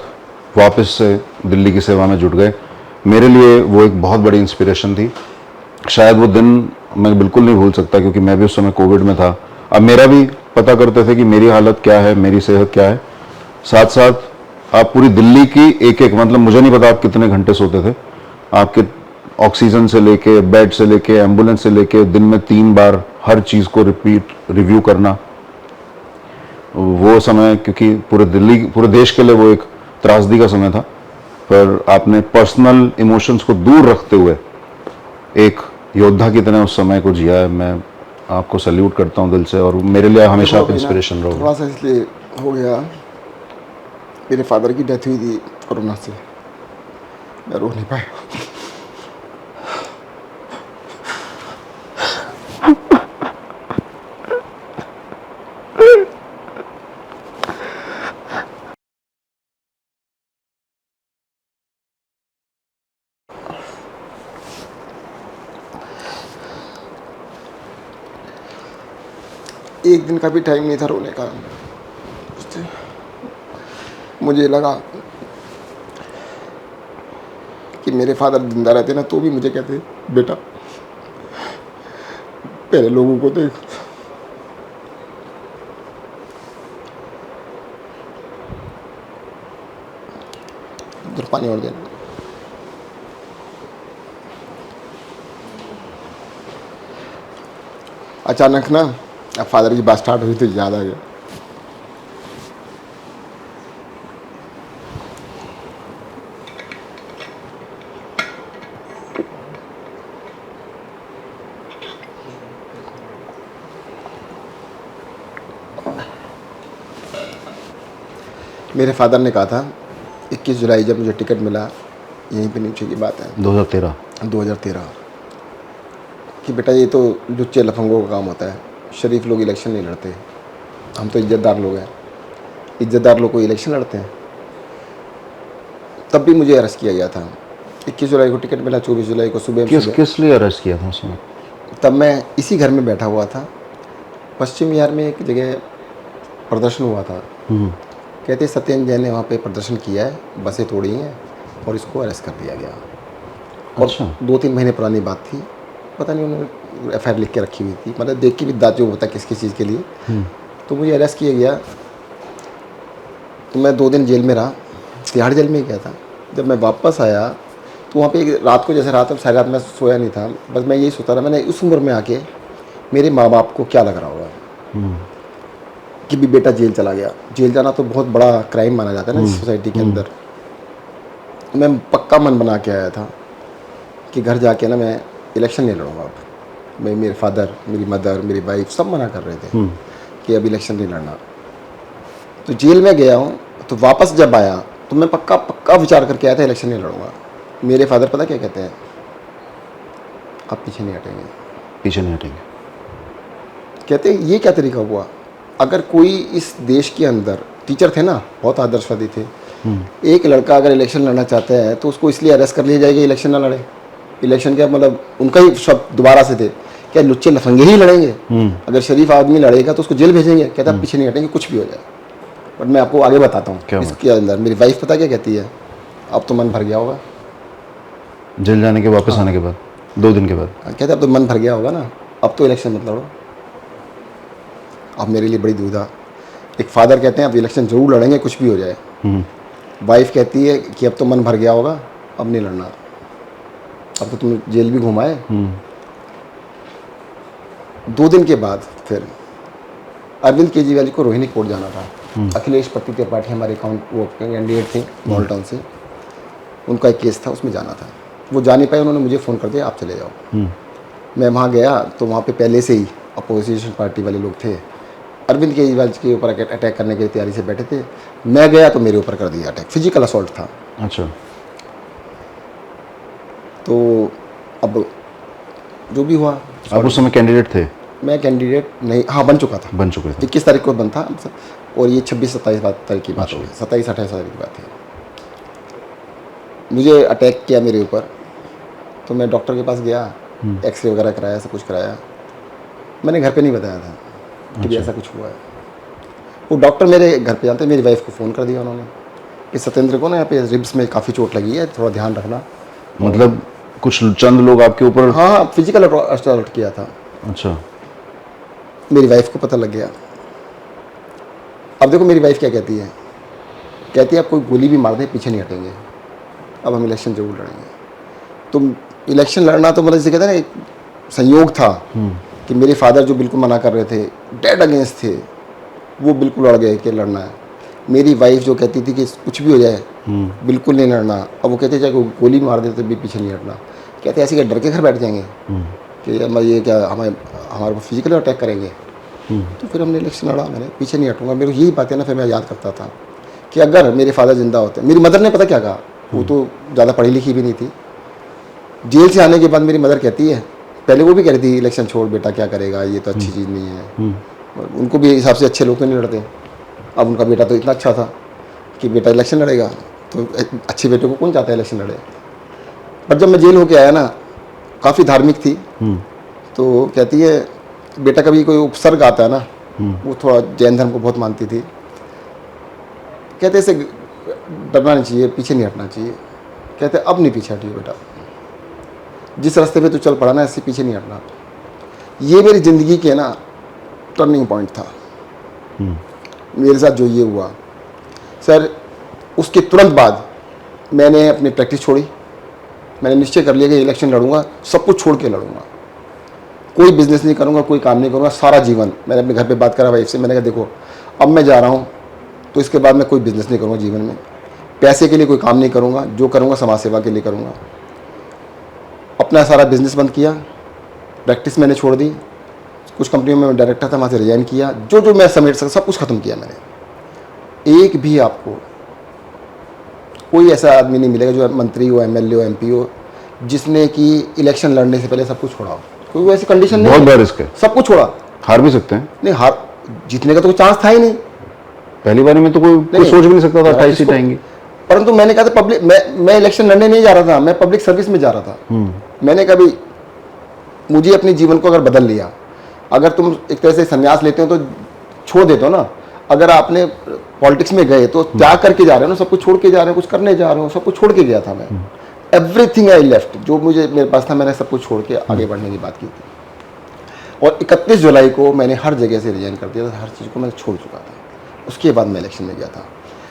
वापस से दिल्ली की सेवा में जुट गए। मेरे लिए वो एक बहुत बड़ी इंस्पिरेशन थी। शायद वो दिन मैं बिल्कुल नहीं भूल सकता, क्योंकि मैं भी उस समय कोविड में था। अब मेरा भी पता करते थे कि मेरी हालत क्या है, मेरी सेहत क्या है। साथ साथ आप पूरी दिल्ली की एक एक, मतलब मुझे नहीं पता आप कितने घंटे सोते थे, आपके ऑक्सीजन से लेके, बेड से लेके, एम्बुलेंस से लेके, दिन में 3 बार हर चीज़ को रिपीट रिव्यू करना। वो समय, क्योंकि पूरे दिल्ली, पूरे देश के लिए वो एक त्रासदी का समय था, पर आपने पर्सनल इमोशंस को दूर रखते हुए एक योद्धा की तरह उस समय को जिया है। मैं आपको सैल्यूट करता हूं दिल से, और मेरे लिए हमेशा आप इंस्पिरेशन रहोगे। थोड़ा सा इसलिए हो गया, मेरे फादर की डेथ हुई थी कोरोना से, मैं रो नहीं पाया। एक दिन का भी टाइम नहीं था रोने का। मुझे लगा कि मेरे फादर जिंदा रहते ना तो भी मुझे कहते, बेटा पहले लोगों को देख। उधर पानी और देना। अचानक ना अब फादर की बात स्टार्ट हुई तो याद आ गया। मेरे फादर ने कहा था 21 जुलाई जब मुझे टिकट मिला, यहीं पे नीचे की बात है 2013, कि बेटा ये तो लुच्चे लफंगों का काम होता है, शरीफ लोग इलेक्शन नहीं लड़ते, हम तो इज्जतदार लोग हैं, इज्जतदार लोग को इलेक्शन लड़ते हैं। तब भी मुझे अरेस्ट किया गया था। 21 जुलाई को टिकट मिला, 24 जुलाई को सुबह किस लिए अरेस्ट किया था उसमें? तब मैं इसी घर में बैठा हुआ था। पश्चिम बिहार में एक जगह प्रदर्शन हुआ था, कहते सत्येंद्र जैन ने वहाँ पे प्रदर्शन किया है, बसें तोड़ी हैं और इसको अरेस्ट कर दिया गया। अच्छा। और 2-3 महीने पुरानी बात थी, पता नहीं उन्होंने FIR लिख के रखी हुई थी, मतलब देख के भी दांत जो होता है किस किस चीज़ के लिए। तो मुझे अरेस्ट किया गया, तो मैं 2 दिन जेल में रहा, तिहाड़ जेल में ही गया था। जब मैं वापस आया तो वहाँ पे रात को, जैसे रात में सारी रात मैं सोया नहीं था, बस मैं यही सोता रहा, मैंने उस उम्र में आके मेरे माँ बाप को क्या लग रहा होगा कि भी बेटा जेल चला गया। जेल जाना तो बहुत बड़ा क्राइम माना जाता है ना इस सोसाइटी के अंदर। मैं पक्का मन बना के आया था कि घर जाके ना मैं इलेक्शन नहीं लड़ूंगा अब। मेरे फादर, मेरी मदर, मेरी वाइफ सब मना कर रहे थे कि अब इलेक्शन नहीं लड़ना। तो जेल में गया हूँ, तो वापस जब आया तो मैं पक्का विचार करके आया था इलेक्शन नहीं लड़ूंगा। मेरे फादर पता क्या कहते हैं, आप पीछे नहीं हटेंगे। पीछे नहीं हटेंगे। कहते हैं ये क्या तरीका हुआ? अगर कोई इस देश के अंदर, टीचर थे ना, बहुत आदर्शवादी थे, एक लड़का अगर इलेक्शन लड़ना चाहता है तो उसको इसलिए अरेस्ट कर लिया जाएगा इलेक्शन ना लड़े। इलेक्शन क्या मतलब, उनका ही शब्द दोबारा से थे, क्या लुच्चे लफंगे ही लड़ेंगे? अगर शरीफ आदमी लड़ेगा तो उसको जेल भेजेंगे। कहता पीछे नहीं हटेंगे, कुछ भी हो जाए। बट मैं आपको आगे बताता हूँ इसके अंदर मेरी वाइफ पता क्या कहती है, अब तो मन भर गया होगा जेल जाने के वापस आने के बाद 2 दिन के बाद। कहते अब तो मन भर गया होगा ना, अब तो इलेक्शन मत लड़ो। अब मेरे लिए बड़ी दुविधा। एक फादर कहते हैं अब इलेक्शन जरूर लड़ेंगे कुछ भी हो जाए, वाइफ कहती है कि अब तो मन भर गया होगा, अब नहीं लड़ना, अब तो तुम जेल भी घुमाए। 2 दिन के बाद फिर अरविंद केजरीवाल जी को रोहिणी कोर्ट जाना था। अखिलेश पति त्रिपाठी हमारे वो कैंडिडेट थे मॉल्टन से, उनका एक केस था, उसमें जाना था। वो जा नहीं पाए, उन्होंने मुझे फ़ोन कर दिया आप चले जाओ। मैं वहाँ गया तो वहाँ पे पहले से ही अपोजिशन पार्टी वाले लोग थे, अरविंद केजरीवाल जी के ऊपर अटैक करने की तैयारी से बैठे थे। मैं गया तो मेरे ऊपर कर दिया अटैक, फिजिकल असॉल्ट था। अच्छा। तो अब जो भी हुआ। आप उस समय कैंडिडेट थे? मैं कैंडिडेट नहीं, हाँ बन चुका था, बन चुके थे। 21 तारीख को बन था, और ये 26-27 तारीख की बात होगी, 27-28 तारीख की बात है। मुझे अटैक किया मेरे ऊपर, तो मैं डॉक्टर के पास गया, एक्सरे वगैरह कराया, सब कुछ कराया। मैंने घर पे नहीं बताया था कि भी ऐसा कुछ हुआ है। वो डॉक्टर मेरे घर पे जानते, मेरी वाइफ को फ़ोन कर दिया उन्होंने कि सत्येंद्र को ना यहाँ पे रिब्स में काफ़ी चोट लगी है, थोड़ा ध्यान रखना। मतलब कुछ चंद लोग आपके ऊपर? हाँ हाँ, फिजिकल असॉल्ट किया था। अच्छा। मेरी वाइफ को पता लग गया। अब देखो मेरी वाइफ क्या कहती है, कहती है आप कोई गोली भी मार दे पीछे नहीं हटेंगे, अब हम इलेक्शन जरूर लड़ेंगे। तो इलेक्शन लड़ना तो मतलब जैसे कहते हैं ना, एक संयोग था कि मेरे फादर जो बिल्कुल मना कर रहे थे, डेड अगेंस्ट थे, वो बिल्कुल लड़ गए कि लड़ना है। मेरी वाइफ जो कहती थी कि कुछ भी हो जाए बिल्कुल नहीं लड़ना, अब वो कहते चाहे कोई गोली मार दे तो भी पीछे नहीं हटना। कहते ऐसे क्या डर के घर बैठ जाएंगे कि ये क्या हमारे को फिजिकली अटैक करेंगे। तो फिर हमने इलेक्शन लड़ा, मैंने पीछे नहीं हटूंगा। मेरे को यही बातें ना फिर मैं याद करता था कि अगर मेरे फादर जिंदा होते। मेरी मदर ने पता क्या कहा, वो तो ज़्यादा पढ़ी लिखी भी नहीं थी। जेल से आने के बाद मेरी मदर कहती है, पहले वो भी कह रही थी इलेक्शन छोड़ बेटा, क्या करेगा, ये तो अच्छी चीज़ नहीं है। उनको भी हिसाब से अच्छे लोग तो नहीं लड़ते। अब उनका बेटा तो इतना अच्छा था कि बेटा इलेक्शन लड़ेगा, तो अच्छे बेटे को कौन चाहता है इलेक्शन लड़े। पर जब मैं जेल होके आया ना, काफ़ी धार्मिक थी, तो कहती है बेटा कभी कोई उपसर्ग आता है ना, वो थोड़ा जैन धर्म को बहुत मानती थी, कहते ऐसे डरना नहीं चाहिए, पीछे नहीं हटना चाहिए। कहते अब नहीं पीछे हटिए बेटा, जिस रास्ते पे तू चल पड़ा ना ऐसे पीछे नहीं हटना। ये मेरी ज़िंदगी के ना टर्निंग पॉइंट था। मेरे साथ जो ये हुआ सर, उसके तुरंत बाद मैंने अपनी प्रैक्टिस छोड़ी। मैंने निश्चय कर लिया कि इलेक्शन लड़ूंगा, सब कुछ छोड़ के लड़ूंगा, कोई बिजनेस नहीं करूंगा, कोई काम नहीं करूंगा सारा जीवन। मैंने अपने घर पे बात करा वाइफ से, मैंने कहा देखो अब मैं जा रहा हूँ तो इसके बाद मैं कोई बिजनेस नहीं करूँगा जीवन में, पैसे के लिए कोई काम नहीं करूँगा, जो करूँगा समाज सेवा के लिए करूँगा। अपना सारा बिजनेस बंद किया, प्रैक्टिस मैंने छोड़ दी, कुछ कंपनियों में मैं डायरेक्टर था, वहाँ से रिजाइन किया, जो जो मैं समेट सका सब कुछ ख़त्म किया मैंने। एक भी आपको कोई ऐसा आदमी नहीं मिलेगा जो मंत्री हो, एमएलए हो, एमपी हो, जिसने कि इलेक्शन लड़ने से पहले सब कुछ छोड़ा हो। कोई ऐसी कंडीशन नहीं, बहुत बड़ा रिस्क है, सब कुछ छोड़ा। हार भी सकते हैं। नहीं, हार जीतने का तो कोई चांस था ही नहीं। पहली बारी में तो कोई सोच भी नहीं सकता था 28 सीट आएंगी। परंतु मैंने कहा था पब्लिक, मैं इलेक्शन लड़ने नहीं जा रहा था, मैं पब्लिक सर्विस में जा रहा था। मैंने कभी मुझे अपने जीवन को अगर बदल लिया, अगर तुम एक तरह से संन्यास लेते हो तो छोड़ देते हो ना, अगर आपने पॉलिटिक्स में गए तो त्याग करके जा रहे हो ना, सब कुछ छोड़ के जा रहे हो, कुछ करने जा रहे हो, सब कुछ छोड़ के गया था मैं। एवरीथिंग आई लेफ्ट, जो मुझे मेरे पास था मैंने सब कुछ छोड़ के आगे बढ़ने की बात की थी। और 31 जुलाई को मैंने हर जगह से रिजाइन कर दिया था, हर चीज़ को मैं छोड़ चुका था। उसके बाद मैं इलेक्शन में गया था।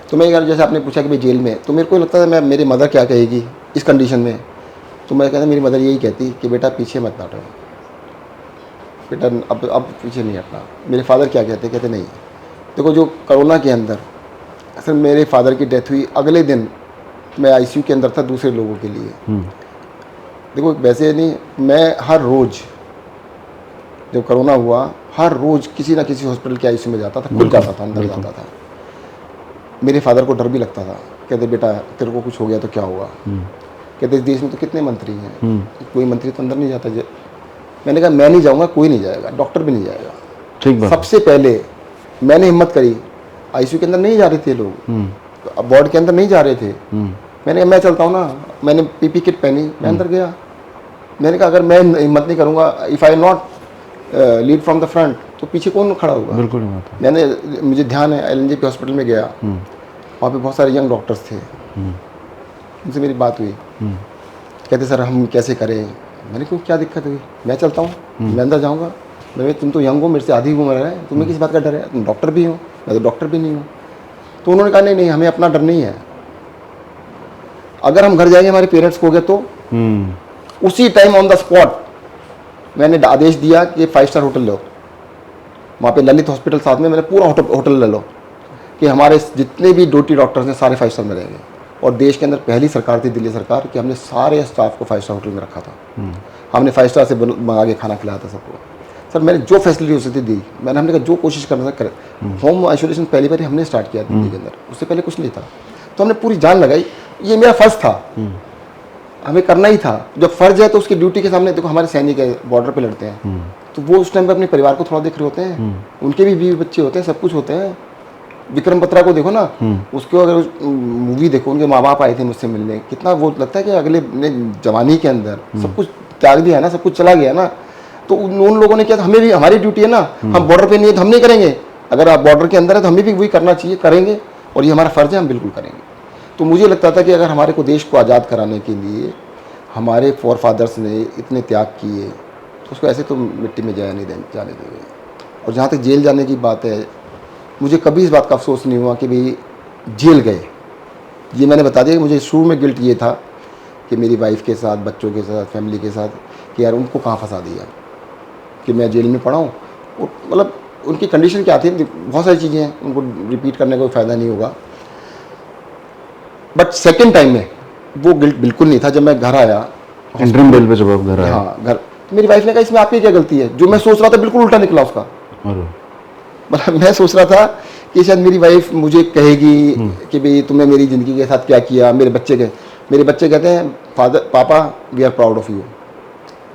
तो मैं अगर जैसे आपने पूछा कि भाई जेल में, तो मेरे को लगता था मेरी मदर क्या कहेगी इस कंडीशन में, तो मैं कहता मेरी मदर यही कहती कि बेटा पीछे मत हटो, बेटा अब पीछे नहीं हटना। मेरे फादर क्या कहते नहीं। देखो जो कोरोना के अंदर असल मेरे फादर की डेथ हुई, अगले दिन मैं आईसीयू के अंदर था दूसरे लोगों के लिए। देखो वैसे नहीं, मैं हर रोज़ जब कोरोना हुआ हर रोज़ किसी ना किसी हॉस्पिटल के आईसीयू में जाता था, खुद जाता था, अंदर जाता था। मेरे फादर को डर भी लगता था, कहते बेटा तेरे को कुछ हो गया तो क्या होगा। कहते इस देश में तो कितने मंत्री हैं, कोई मंत्री तो अंदर नहीं जाता। मैंने कहा मैं नहीं जाऊँगा, कोई नहीं जाएगा, डॉक्टर भी नहीं जाएगा। ठीक बात। सबसे पहले मैंने हिम्मत करी, आईसीयू के अंदर नहीं जा रहे थे लोग, वार्ड के अंदर नहीं जा रहे थे। मैंने कहा मैं चलता हूँ ना, मैंने पीपी किट पहनी, मैं अंदर गया। मैंने कहा अगर मैं हिम्मत नहीं करूँगा, if I not lead from the front, तो पीछे कौन खड़ा होगा। बिल्कुल मैंने, मुझे ध्यान है एलएनजेपी हॉस्पिटल में गया, वहाँ पे बहुत सारे यंग डॉक्टर्स थे, उनसे मेरी बात हुई। कहते सर हम कैसे करें। मैंने कहा क्या दिक्कत हुई, मैं चलता हूँ, मैं अंदर जाऊँगा। मैंने तुम तो यंग हो, मेरे से आधी उम्र है, तुम्हें किस बात का डर है, तुम डॉक्टर भी हो, मैं तो डॉक्टर भी नहीं हूँ। तो उन्होंने कहा नहीं हमें अपना डर नहीं है, अगर हम घर जाएंगे हमारे पेरेंट्स को गए तो। उसी टाइम ऑन द स्पॉट मैंने आदेश दिया कि 5 स्टार होटल लो, वहाँ पे ललित हॉस्पिटल साथ में, मैंने पूरा होटल ले लो कि हमारे जितने भी ड्यूटी डॉक्टर्स हैं सारे 5 स्टार में रहेंगे। और देश के अंदर पहली सरकार थी दिल्ली सरकार कि हमने सारे स्टाफ को 5 स्टार होटल में रखा था। हमने 5 स्टार से मंगा के खाना खिलाया था सबको। सर मैंने जो फैसिलिटी हो सकती दी मैंने, हमने कहा जो कोशिश करना करें। होम आइसोलेशन पहली बार हमने स्टार्ट किया दिल्ली के अंदर, उससे पहले कुछ नहीं था। तो हमने पूरी जान लगाई, ये मेरा फ़र्ज़ था, हमें करना ही था। जब फ़र्ज़ है तो उसकी ड्यूटी के सामने, देखो हमारे सैनिक बॉर्डर पे लड़ते हैं, तो वो उस टाइम पे अपने परिवार को थोड़ा देख रहे होते हैं, उनके भी बीवी बच्चे होते हैं, सब कुछ होते हैं। विक्रम बत्रा को देखो ना, उसको अगर मूवी देखो, उनके माँ बाप आए थे मुझसे मिलने, कितना वो लगता है कि अगले ने जवानी के अंदर सब कुछ त्याग दिया ना, सब कुछ चला गया ना। तो उन लोगों ने किया, हमें भी हमारी ड्यूटी है ना, हम बॉर्डर पे नहीं है तो हम नहीं करेंगे, अगर आप बॉर्डर के अंदर है तो हमें भी वही करना चाहिए, करेंगे, और ये हमारा फ़र्ज़ है, हम बिल्कुल करेंगे। तो मुझे लगता था कि अगर हमारे को देश को आज़ाद कराने के लिए हमारे फोर फादर्स ने इतने त्याग किए तो उसको ऐसे तो मिट्टी में जाने देंगे। और जहाँ तक जेल जाने की बात है, मुझे कभी इस बात का अफसोस नहीं हुआ कि भाई जेल गए। ये मैंने बता दिया कि मुझे शुरू में गिल्ट ये था कि मेरी वाइफ के साथ, बच्चों के साथ, फैमिली के साथ, कि यार उनको कहाँ फंसा दिया कि मैं जेल में पड़ा हूँ। मतलब उनकी कंडीशन क्या थी, बहुत सारी चीज़ें हैं, उनको रिपीट करने का कोई फ़ायदा नहीं होगा। बट सेकेंड टाइम में वो गिल्ट बिल्कुल नहीं था। जब मैं घर आया, इंटरिम बेल पे जब आप घर आए, हाँ घर, तो मेरी वाइफ ने कहा इसमें आपकी क्या गलती है। जो मैं सोच रहा था बिल्कुल उल्टा निकला उसका। अरे मतलब मैं सोच रहा था कि शायद मेरी वाइफ मुझे कहेगी कि भाई तुमने मेरी ज़िंदगी के साथ क्या किया। मेरे बच्चे कहते हैं father, papa we are proud of you,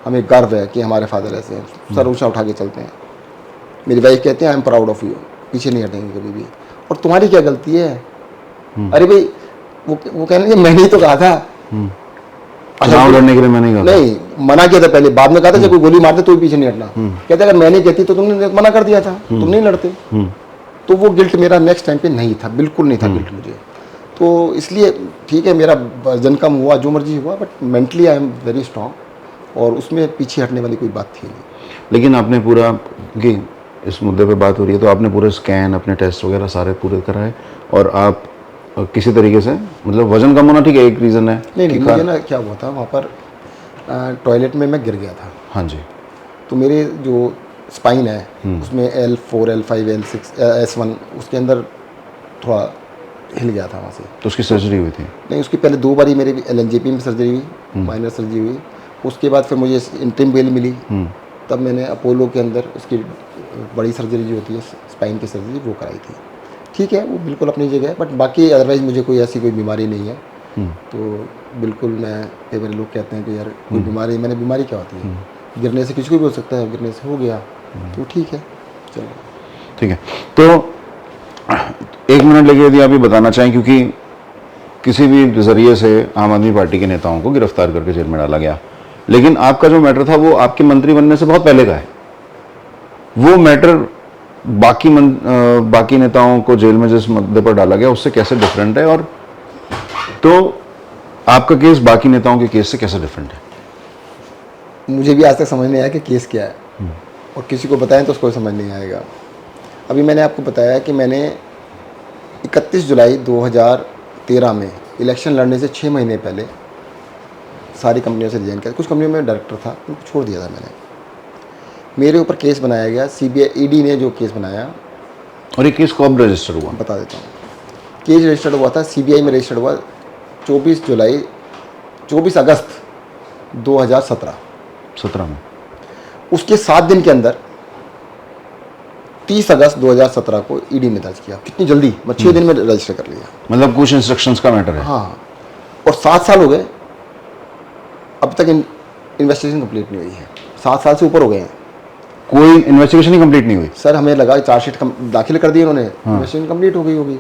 हमें गर्व है कि हमारे फादर ऐसे हैं, सर ऊँचा उठा के चलते हैं। मेरी वाइफ कहते हैं I am proud of you, पीछे नहीं हटेंगे कभी भी। और तुम्हारी क्या गलती है। अरे भाई वो कहने कि मैंने ही तो कहा था, चुनाव लड़ने के लिए मैंने कहा नहीं मना किया था पहले, बाद में कहा था जब कोई गोली मारते तो भी पीछे नहीं हटना। कहते अगर मैंने कहती तो तुमने मना कर दिया था, तुम नहीं लड़ते। तो वो गिल्ट मेरा नेक्स्ट टाइम पे नहीं था, बिल्कुल नहीं था गिल्ट मुझे। तो इसलिए ठीक है, मेरा वजन कम हुआ, जो मर्जी हुआ, but mentally I am very strong, और उसमें पीछे हटने वाली कोई बात थी नहीं। लेकिन आपने पूरा, क्योंकि इस मुद्दे पे बात हो रही है, तो आपने पूरे स्कैन, अपने टेस्ट वगैरह सारे पूरे कराए, और आप किसी तरीके से, मतलब वजन कम होना ठीक है, एक रीज़न है। नहीं, मुझे ना क्या हुआ था वहाँ पर, टॉयलेट में मैं गिर गया था। हाँ जी। तो मेरे जो स्पाइन है उसमें L4, L5, L6, S1 उसके अंदर थोड़ा हिल गया था वहाँ से। तो उसकी सर्जरी हुई थी? नहीं, उसकी पहले 2 बारी मेरी LNJP में सर्जरी हुई, माइनर सर्जरी हुई। उसके बाद फिर मुझे इंटरिम बेल मिली, तब मैंने अपोलो के अंदर उसकी बड़ी सर्जरी जो होती है स्पाइन की सर्जरी, वो कराई थी। ठीक है, वो बिल्कुल अपनी जगह है, बट बाकी अदरवाइज़ मुझे कोई ऐसी कोई बीमारी नहीं है। तो बिल्कुल मैं, कई बार लोग कहते हैं कि यार कोई बीमारी, मैंने बीमारी क्या होती है, गिरने से किसी को भी हो सकता है, गिरने से हो गया तो ठीक है, चलो ठीक है। तो 1 मिनट लगे यदि आप ये बताना चाहें, क्योंकि किसी भी जरिए से आम आदमी पार्टी के नेताओं को गिरफ्तार करके जेल में डाला गया, लेकिन आपका जो मैटर था वो आपके मंत्री बनने से बहुत पहले का है। वो मैटर बाकी नेताओं को जेल में जिस मुद्दे पर डाला गया उससे कैसे डिफरेंट है, और तो आपका केस बाकी नेताओं के केस से कैसे डिफरेंट है? मुझे भी आज तक समझ नहीं आया कि केस क्या है, और किसी को बताएं तो उसको समझ नहीं आएगा। अभी मैंने आपको बताया कि मैंने 31 जुलाई 2013 में इलेक्शन लड़ने से 6 महीने पहले सारी कंपनियों से रिजाइन किया। कुछ कंपनियों में डायरेक्टर था, उनको छोड़ दिया था मैंने। मेरे ऊपर केस बनाया गया, CBI ED ने जो केस बनाया। और ये केस कब रजिस्टर हुआ? बता देता हूँ। केस रजिस्टर्ड हुआ था, CBI में रजिस्टर्ड हुआ 24 अगस्त 2017 में। उसके 7 दिन के अंदर 30 अगस्त 2017 को ED ने दर्ज किया। कितनी जल्दी, मैं 6 दिन में रजिस्टर कर लिया। मतलब कुछ इंस्ट्रक्शंस का मैटर है। हाँ, और 7 साल हो गए, अब तक इन्वेस्टिगेशन कंप्लीट नहीं हुई है। 7 साल से ऊपर हो गए हैं, कोई इन्वेस्टिगेशन ही कंप्लीट नहीं हुई। सर हमें लगा चार्जशीट दाखिल कर दी उन्होंने, इन्वेस्टिगेशन कंप्लीट हो गई होगी।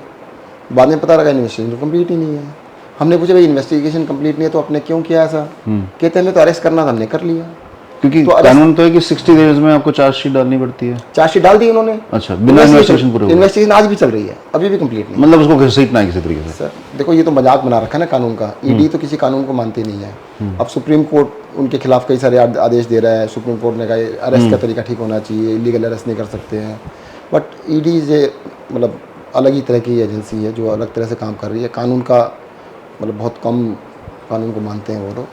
बाद में पता लगा इन्वेस्टिगेशन कंप्लीट ही नहीं है। हमने पूछा भाई इन्वेस्टिगेशन कंप्लीट नहीं है तो आपने क्यों किया ऐसा? कहते हमें तो अरेस्ट करना था, हमने कर लिया। क्योंकि तो कानून तो है कि 60 डेज में आपको चार्जशीट डालनी पड़ती है। चार्जशीट डाल दी उन्होंने। अच्छा, बिना इन्वेस्टिगेशन पूरे हुए। इन्वेस्टिगेशन आज भी चल रही है, अभी भी कंप्लीट नहीं। मतलब उसको घसीटना है किसी तरीके से। सर देखो, ये तो मजाक बना रखा है ना कानून का। ED तो किसी कानून को मानती नहीं है। अब सुप्रीम कोर्ट उनके खिलाफ कई सारे आदेश दे रहा है। सुप्रीम कोर्ट ने कहा अरेस्ट का तरीका ठीक होना चाहिए, इलीगल अरेस्ट नहीं कर सकते हैं। बट ED से मतलब अलग ही तरह की एजेंसी है जो अलग तरह से काम कर रही है। कानून का मतलब बहुत कम कानून को मानते हैं वो लोग।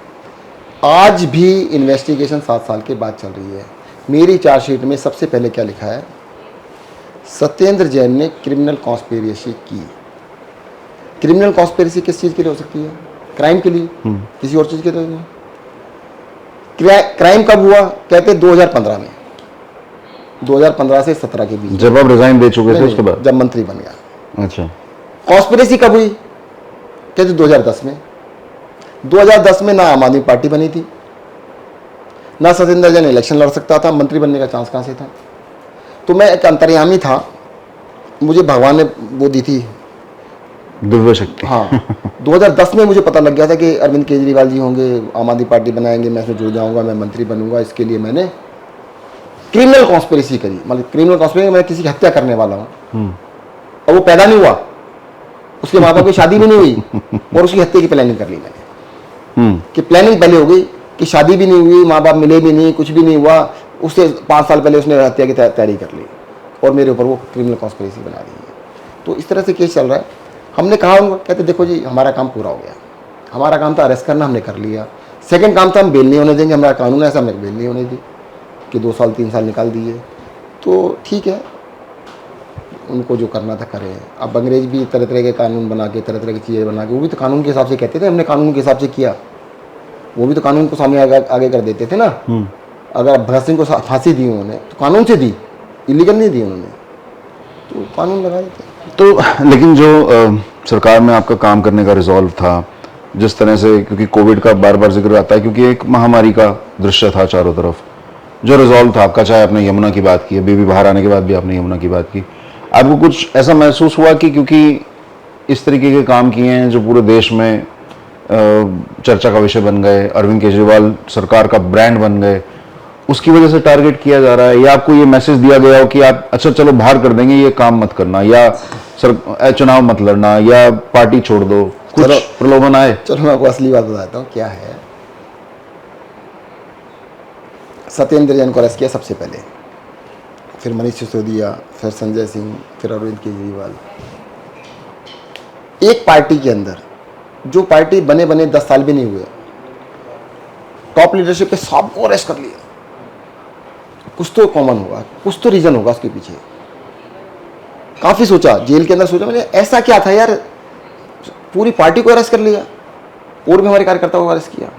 आज भी इन्वेस्टिगेशन 7 साल के बाद चल रही है। मेरी चार्जशीट में सबसे पहले क्या लिखा है? सत्येंद्र जैन ने क्रिमिनल कॉन्स्पिरेसी की। क्रिमिनल कॉन्स्पिरेसी किस चीज़ के लिए हो सकती है? क्राइम के लिए, किसी और चीज़ के लिए नहीं। क्राइम कब हुआ? कहते 2015 में, 2015 से 17 के बीच, जब आप रिजाइन दे चुके थे उसके बाद, जब मंत्री बन गया। अच्छा। कॉन्स्पिरेसी कब हुई? कहते 2010 में। 2010 में ना आम आदमी पार्टी बनी थी, ना सत्येंद्र जैन इलेक्शन लड़ सकता था, मंत्री बनने का चांस कहाँ से था? तो मैं एक अंतर्यामी था, मुझे भगवान ने वो दी थी दिव्य शक्ति। हाँ 2010 में मुझे पता लग गया था कि अरविंद केजरीवाल जी होंगे, आम आदमी पार्टी बनाएंगे, मैं इसमें जुड़ जाऊंगा, मैं मंत्री बनूंगा। इसके लिए मैंने क्रिमिनल कॉन्स्पिरेसी करी। मतलब क्रिमिनल कॉन्स्पिरेसी, मैं किसी की हत्या करने वाला हूँ, और वो पैदा नहीं हुआ, उसके माँ बाप की शादी भी नहीं हुई, और उसकी हत्या की प्लानिंग कर ली मैंने। कि प्लानिंग पहले हो गई कि शादी भी नहीं हुई, माँ बाप मिले भी नहीं, कुछ भी नहीं हुआ, उससे 5 साल पहले उसने हत्या की तैयारी कर ली और मेरे ऊपर वो क्रिमिनल कॉन्स्पिरेसी बना दी है। तो इस तरह से केस चल रहा है। हमने कहा उनको, कहते देखो जी हमारा काम पूरा हो गया, हमारा काम था अरेस्ट करना, हमने कर लिया। सेकंड काम था हम बेल नहीं होने देंगे, हमारा कानून ऐसा, हमने बेल नहीं होने दी कि 2 साल 3 साल निकाल दिए। तो ठीक है, उनको जो करना था करें। अब अंग्रेज भी तरह तरह के कानून बना के, तरह तरह की चीज़ें बना के, वो भी तो कानून के हिसाब से कहते थे, हमने कानून के हिसाब से किया, वो भी तो कानून को सामने आगे कर देते थे ना। अगर भगत सिंह को फांसी दी उन्होंने तो कानून से दी, इलीगल नहीं दी उन्होंने, तो कानून लगा देते। तो लेकिन जो सरकार में आपका काम करने का रिजॉल्व था, जिस तरह से, क्योंकि कोविड का बार बार जिक्र आता है, क्योंकि एक महामारी का दृश्य था चारों तरफ, जो रिजॉल्व था आपका, चाहे आपने यमुना की बात की, अभी भी बाहर आने के बाद भी आपने यमुना की बात की, आपको कुछ ऐसा महसूस हुआ कि क्योंकि इस तरीके के काम किए हैं जो पूरे देश में चर्चा का विषय बन गए, अरविंद केजरीवाल सरकार का ब्रांड बन गए, उसकी वजह से टारगेट किया जा रहा है, या आपको ये मैसेज दिया गया हो कि आप अच्छा चलो बाहर कर देंगे, ये काम मत करना, या चुनाव मत लड़ना, या पार्टी छोड़ दो, कुछ प्रलोभन आए? चलो मैं आपको असली बात बताता हूँ क्या है। सत्येंद्र जैन को अरेस्ट किया सबसे पहले, फिर मनीष सिसोदिया, फिर संजय सिंह, फिर अरविंद केजरीवाल। एक पार्टी के अंदर, जो पार्टी बने 10 साल भी नहीं हुए, टॉप लीडरशिप पे सबको अरेस्ट कर लिया। कुछ तो कॉमन होगा, कुछ तो रीजन होगा उसके पीछे। काफी सोचा, जेल के अंदर सोचा मैंने, ऐसा क्या था यार, पूरी पार्टी को अरेस्ट कर लिया, और भी हमारे कार्यकर्ताओं को अरेस्ट किया,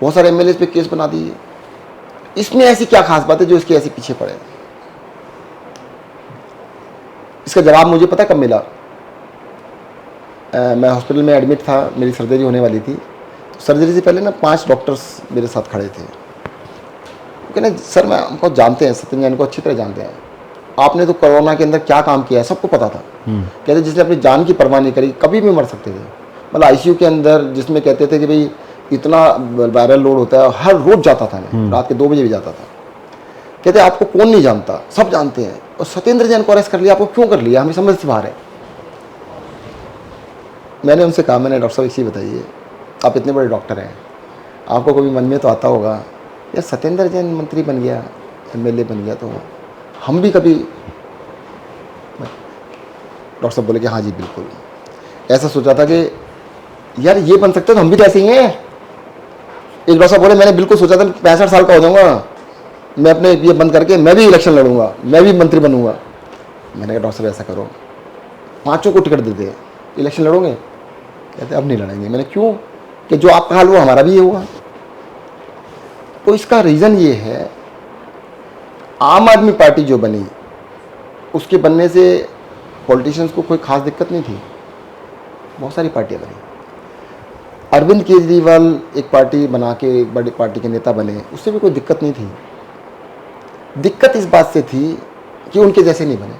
बहुत सारे एमएलए पे केस बना दिए। इसमें ऐसी क्या खास बात है जो इसके ऐसे पीछे पड़े? इसका जवाब मुझे पता कब मिला। मैं हॉस्पिटल में एडमिट था, मेरी सर्जरी होने वाली थी। तो सर्जरी से पहले ना 5 डॉक्टर्स मेरे साथ खड़े थे। वो कहने सर मैं हमको जानते हैं, सत्येंद्र जैन को अच्छी तरह जानते हैं, आपने तो कोरोना के अंदर क्या काम किया है सबको पता था। कहते जिसने अपनी जान की परवाह नहीं करी, कभी भी मर सकते थे। मतलब आईसीयू के अंदर जिसमें कहते थे कि भाई इतना वायरल लोड होता है, हर रोज जाता था मैं, रात के 2 बजे भी जाता था। कहते आपको कौन नहीं जानता, सब जानते हैं, और सत्येंद्र जैन को अरेस्ट कर लिया, आपको क्यों कर लिया, हमें समझ से बाहर है। मैंने उनसे कहा, मैंने डॉक्टर साहब एक चीज़ बताइए, आप इतने बड़े डॉक्टर हैं, आपको कभी मन में तो आता होगा यार सत्येंद्र जैन मंत्री बन गया, एमएलए बन गया, तो हम भी कभी। डॉक्टर साहब बोले कि हाँ जी बिल्कुल, ऐसा सोचा था कि यार ये बन सकते तो हम भी तो ऐसे ही हैं। एक डॉक्टर साहब बोले मैंने बिल्कुल सोचा था 65 साल का हो जाऊंगा, मैं अपने ये बंद करके मैं भी इलेक्शन लड़ूंगा, मैं भी मंत्री बनूंगा। मैंने कहा डॉक्टर साहब ऐसा करो, 5 को टिकट देते, इलेक्शन लड़ोगे? कहते अब नहीं लड़ेंगे। मैंने क्यों? कि जो आपका हाल वो हमारा भी ये हुआ। तो इसका रीज़न ये है, आम आदमी पार्टी जो बनी, उसके बनने से पॉलिटिशियंस को कोई खास दिक्कत नहीं थी, बहुत सारी पार्टियां बनी। अरविंद केजरीवाल एक पार्टी बना के एक बड़ी पार्टी के नेता बने, उससे भी कोई दिक्कत नहीं थी। दिक्कत इस बात से थी कि उनके जैसे नहीं बने।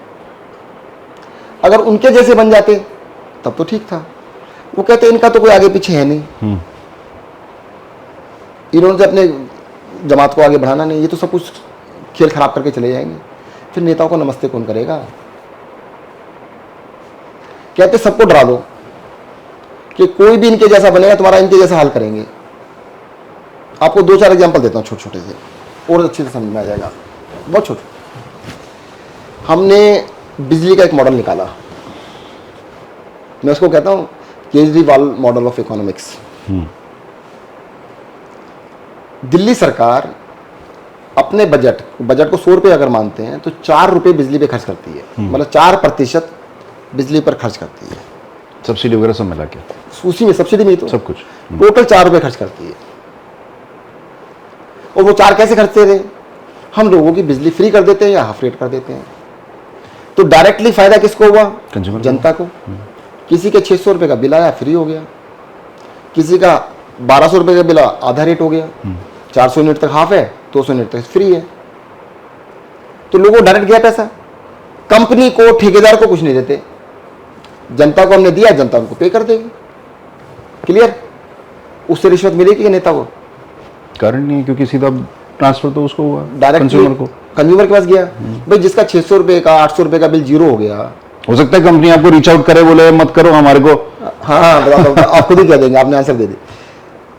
अगर उनके जैसे बन जाते तब तो ठीक था। वो कहते इनका तो कोई आगे पीछे है नहीं, इन्होंने तो अपने जमात को आगे बढ़ाना नहीं, ये तो सब कुछ खेल खराब करके चले जाएंगे, फिर नेताओं को नमस्ते कौन करेगा? कहते सबको डरा दो कि कोई भी इनके जैसा बनेगा तुम्हारा इनके जैसा हाल करेंगे। आपको 2-4 एग्जांपल देता हूँ छोटे छोटे से, और अच्छे से समझ में आ जाएगा। बहुत छोटे, हमने बिजली का एक मॉडल निकाला, मैं उसको कहता हूँ Kejriwal model of economics. Delhi सरकार अपने बजट को 100 रुपये अगर मानते हैं तो 4 रुपये बिजली पे खर्च करती है, मतलब 4% बिजली पर खर्च करती है। सब्सिडी वगैरह सब मिला के, उसी में सब्सिडी में तो सब कुछ टोटल 4 रुपये खर्च करती है। और वो 4 कैसे खर्चते रहे? हम लोगों की बिजली फ्री कर देते हैं या हाफ रेट कर देते हैं। तो डायरेक्टली फायदा किसको हुआ? कंज्यूमर, जनता को। किसी के 600 रुपये का बिल आया, फ्री हो गया। किसी का 1200 रुपये का बिल आधा रेट हो गया, 400 यूनिट तक हाफ है, 200 यूनिट तक फ्री है। तो लोगों को डायरेक्ट गया पैसा, कंपनी को, ठेकेदार को कुछ नहीं देते, जनता को हमने दिया, जनता उनको पे कर देगी। क्लियर? उससे रिश्वत मिलेगी कि नेता को? कारण नहीं है, क्योंकि सीधा ट्रांसफर तो उसको हुआ, डायरेक्ट कंज्यूमर के पास गया। भाई जिसका 600 रुपये का, 800 रुपये का बिल जीरो हो गया, हो सकता है कंपनी आपको रीच आउट करे, बोले मत करो हमारे को। हाँ बता, आप खुद ही कह देंगे, आपने आंसर दे दी।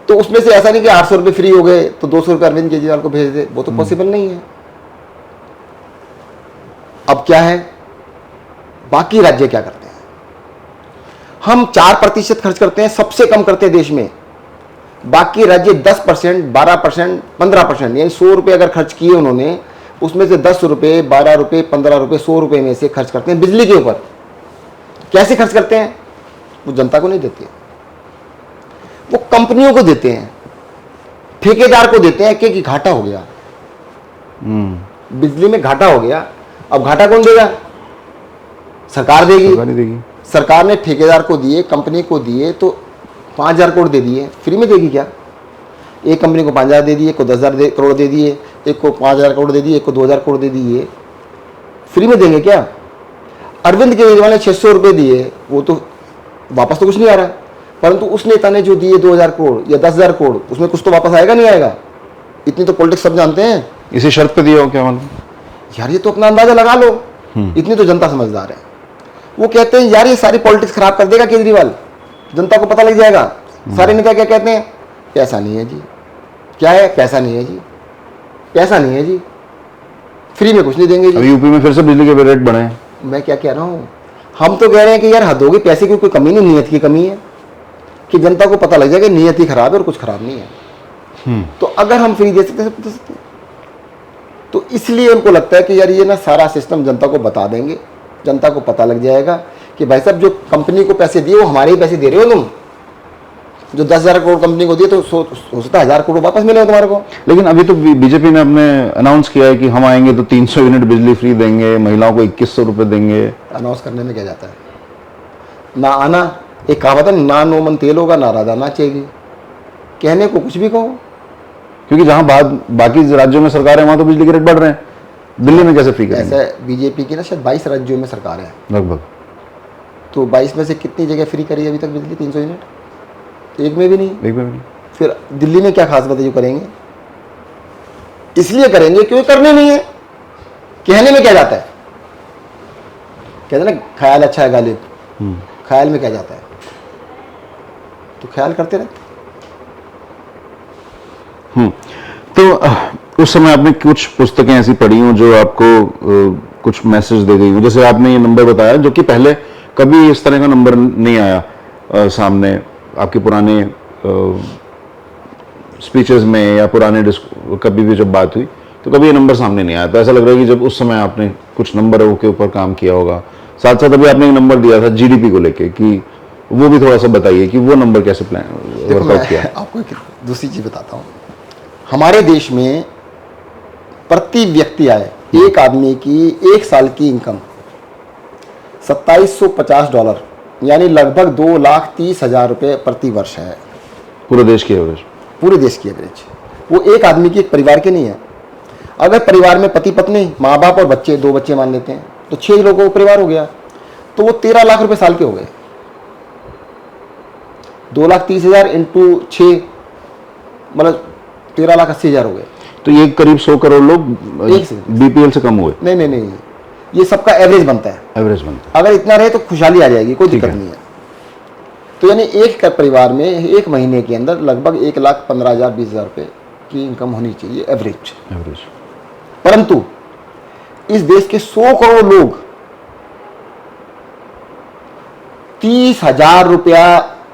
तो उसमें से ऐसा नहीं कि 800 रुपये फ्री हो गए तो 200 रुपये अरविंद केजरीवाल को भेज दे, वो तो पॉसिबल नहीं है। अब क्या है, बाकी राज्य क्या करते हैं? हम 4% खर्च करते हैं, सबसे कम करते हैं देश में। बाकी राज्य 10%, 12%, 15%, यानी 100 रुपये अगर खर्च किए उन्होंने, उसमें से 10 रुपये, 12 रुपये, 15 रुपये, 100 रुपये में से खर्च करते हैं बिजली के ऊपर। कैसे खर्च करते हैं? वो जनता को नहीं देते, वो कंपनियों को देते हैं, ठेकेदार को देते हैं कि घाटा हो गया, बिजली में घाटा हो गया। अब घाटा कौन देगा? सरकार देगी। सरकार ने ठेकेदार को दिए, कंपनी को दिए, तो 5,000 करोड़ दे दिए, फ्री में देगी क्या? एक कंपनी को 5,000 दे दिए, एक को 10,000 करोड़ दे दिए, एक को 5,000 करोड़ दे दिए, एक को 2,000 करोड़ दे दिए, फ्री में देंगे क्या? अरविंद केजरीवाल ने 600 रुपये दिए, वो तो वापस तो कुछ नहीं आ रहा, परंतु उस नेता ने जो दिए 2,000 करोड़ या 10,000 करोड़, उसमें कुछ तो वापस आएगा नहीं आएगा? इतनी तो पॉलिटिक्स सब जानते हैं। इसी शर्त पे दिया हो क्या मालूम यार, ये तो अपना अंदाजा लगा लो, इतनी तो जनता समझदार है। वो कहते हैं यार ये सारी पॉलिटिक्स खराब कर देगा केजरीवाल, जनता को पता लग जाएगा। सारे नेता क्या कहते हैं? पैसा नहीं है जी। क्या है? पैसा नहीं है जी, पैसा नहीं है जी, फ्री में कुछ नहीं देंगे जी। अभी यूपी में फिर से बिजली के रेट बढ़े हैं। मैं क्या कह रहा हूँ, हम तो कह रहे हैं कि यार हद होगी, पैसे की कोई कमी नहीं, नीयत की कमी है, कि जनता को पता लग जाएगा नीयत ही खराब है और कुछ खराब नहीं है। तो अगर हम फ्री दे सकते हैं, तो इसलिए उनको लगता है कि यार ये ना सारा सिस्टम जनता को बता देंगे, जनता को पता लग जाएगा कि भाई साहब जो कंपनी को पैसे दिए वो हमारे ही पैसे दे रहे हो तुम। जो 10,000 करोड़ कंपनी को दिए तो हो सकता है 1,000 करोड़ वापस मिले तुम्हारे को। लेकिन अभी तो बीजेपी ने अपने अनाउंस किया है कि हम आएंगे तो 300 यूनिट बिजली फ्री देंगे, महिलाओं को 2,100 रुपये देंगे। अनाउंस करने में क्या जाता है? ना आना, एक कहावत है ना नो मन तेल होगा ना राधा नाचेगी। कहने को कुछ भी कहो, क्योंकि जहां बाकी राज्यों में सरकार है वहां तो बिजली के रेट बढ़ रहे हैं, दिल्ली में कैसे फ्री करेंगे? ऐसा बीजेपी की ना शायद 22 राज्यों में सरकार है लगभग, तो 22 में से कितनी जगह फ्री करी है अभी तक बिजली? 300 यूनिट, एक में भी नहीं। एक में भी नहीं। फिर दिल्ली में क्या खास बात है जो करेंगे? इसलिए करेंगे क्योंकि करने नहीं है, कहने में क्या जाता है? कहते हैं ना ख्याल अच्छा है गालिब, ख्याल में क्या जाता है? तो ख्याल करते रहते। तो उस समय आपने कुछ पुस्तकें ऐसी पढ़ी हो जो आपको कुछ मैसेज दे गई हो? जैसे आपने ये नंबर बताया जो कि पहले कभी इस तरह का नंबर नहीं आया सामने आपके पुराने स्पीचेस में या पुराने कभी भी जब बात हुई तो कभी ये नंबर सामने नहीं आया। तो ऐसा लग रहा है कि जब उस समय आपने कुछ नंबरों के ऊपर काम किया होगा। साथ साथ अभी आपने एक नंबर दिया था जीडीपी को लेके, कि वो भी थोड़ा सा बताइए कि वो नंबर कैसे वर्कआउट किया। आपको एक दूसरी चीज बताता हूँ। हमारे देश में प्रति व्यक्ति आय, एक आदमी की एक साल की इनकम $2750, यानी लगभग 2,30,000 रुपये प्रति वर्ष है। पूरे देश की एवरेज? पूरे देश की एवरेज। वो एक आदमी की, एक परिवार के नहीं है। अगर परिवार में पति पत्नी, माँ बाप और बच्चे, 2 बच्चे मान लेते हैं, तो 6 लोगों का परिवार हो गया, तो वो 13 लाख रुपए साल के हो गए। 2,30,000 इंटू 6 मतलब 13,80,000 हो गए। तो ये करीब 100 करोड़ लोग बीपीएल से कम हुए? नहीं, ये सबका एवरेज बनता है। एवरेज बनता है। अगर इतना रहे तो खुशहाली आ जाएगी, कोई दिक्कत नहीं है। तो यानी एक परिवार में एक महीने के अंदर लगभग 1,15,000 20,000 रुपये की इनकम होनी चाहिए एवरेज। परंतु इस देश के 100 करोड़ लोग 30,000 रुपया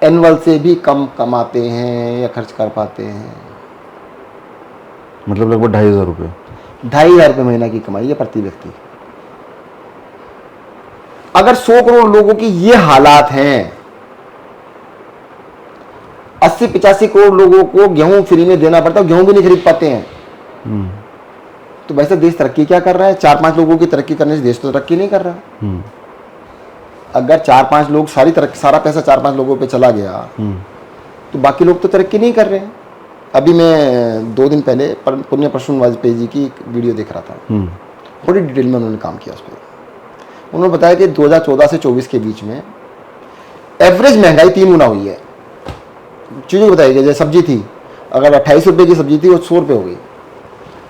एनुअल से भी कम कमाते हैं या खर्च कर पाते हैं। मतलब लगभग 2,500 रुपये। 2,500 रुपये महीना की कमाई है प्रति व्यक्ति। अगर 100 करोड़ लोगों की ये हालात हैं, 80-85 करोड़ लोगों को गेहूं फ्री में देना पड़ता है, गेहूं भी नहीं खरीद पाते हैं। तो वैसे देश तरक्की क्या कर रहा है? 4-5 लोगों की तरक्की करने से देश तो तरक्की नहीं कर रहा। अगर 4-5 लोग सारा पैसा 4-5 लोगों पे चला गया तो बाकी लोग तो तरक्की नहीं कर रहे हैं। अभी मैं 2 दिन पहले पुण्य प्रसून वाजपेयी जी की वीडियो देख रहा था, बड़ी डिटेल में उन्होंने काम किया उस पर। उन्होंने बताया कि 2014 से 24 के बीच में एवरेज महंगाई 3 गुना हुई है। चीज़ें बताई गई, जैसे सब्जी थी, अगर 28 रुपये की सब्जी थी वो 100 रुपये हो गई।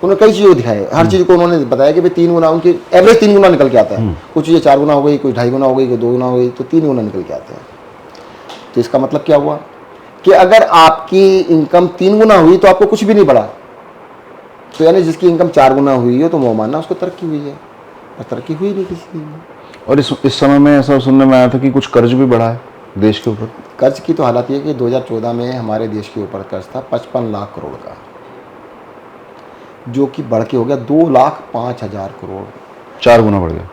उन्होंने कई चीज़ों को दिखाए, हर चीज़ को उन्होंने बताया कि भाई 3 गुना, उनकी एवरेज 3 गुना निकल के आता है। कुछ चीज़ें 4 गुना हो गई, कोई 2.5 गुना हो गई, कोई 2 गुना हो गई, तो 3 गुना निकल के आते हैं। तो इसका मतलब क्या हुआ कि अगर आपकी इनकम 3 गुना हुई तो आपको कुछ भी नहीं बढ़ा, तो यानी जिसकी इनकम 4 गुना हुई है तो वो मानना उसको तरक्की हुई है, और तरक्की हुई नहीं किसी की। और इस समय में ऐसा सुनने में आया था कि कुछ कर्ज भी बढ़ा है देश के ऊपर। कर्ज की तो हालत ये है कि 2014 में हमारे देश के ऊपर कर्ज था 55 लाख करोड़ का, जो कि बढ़ के हो गया 2,05,000 करोड़। 4 गुना बढ़ गया,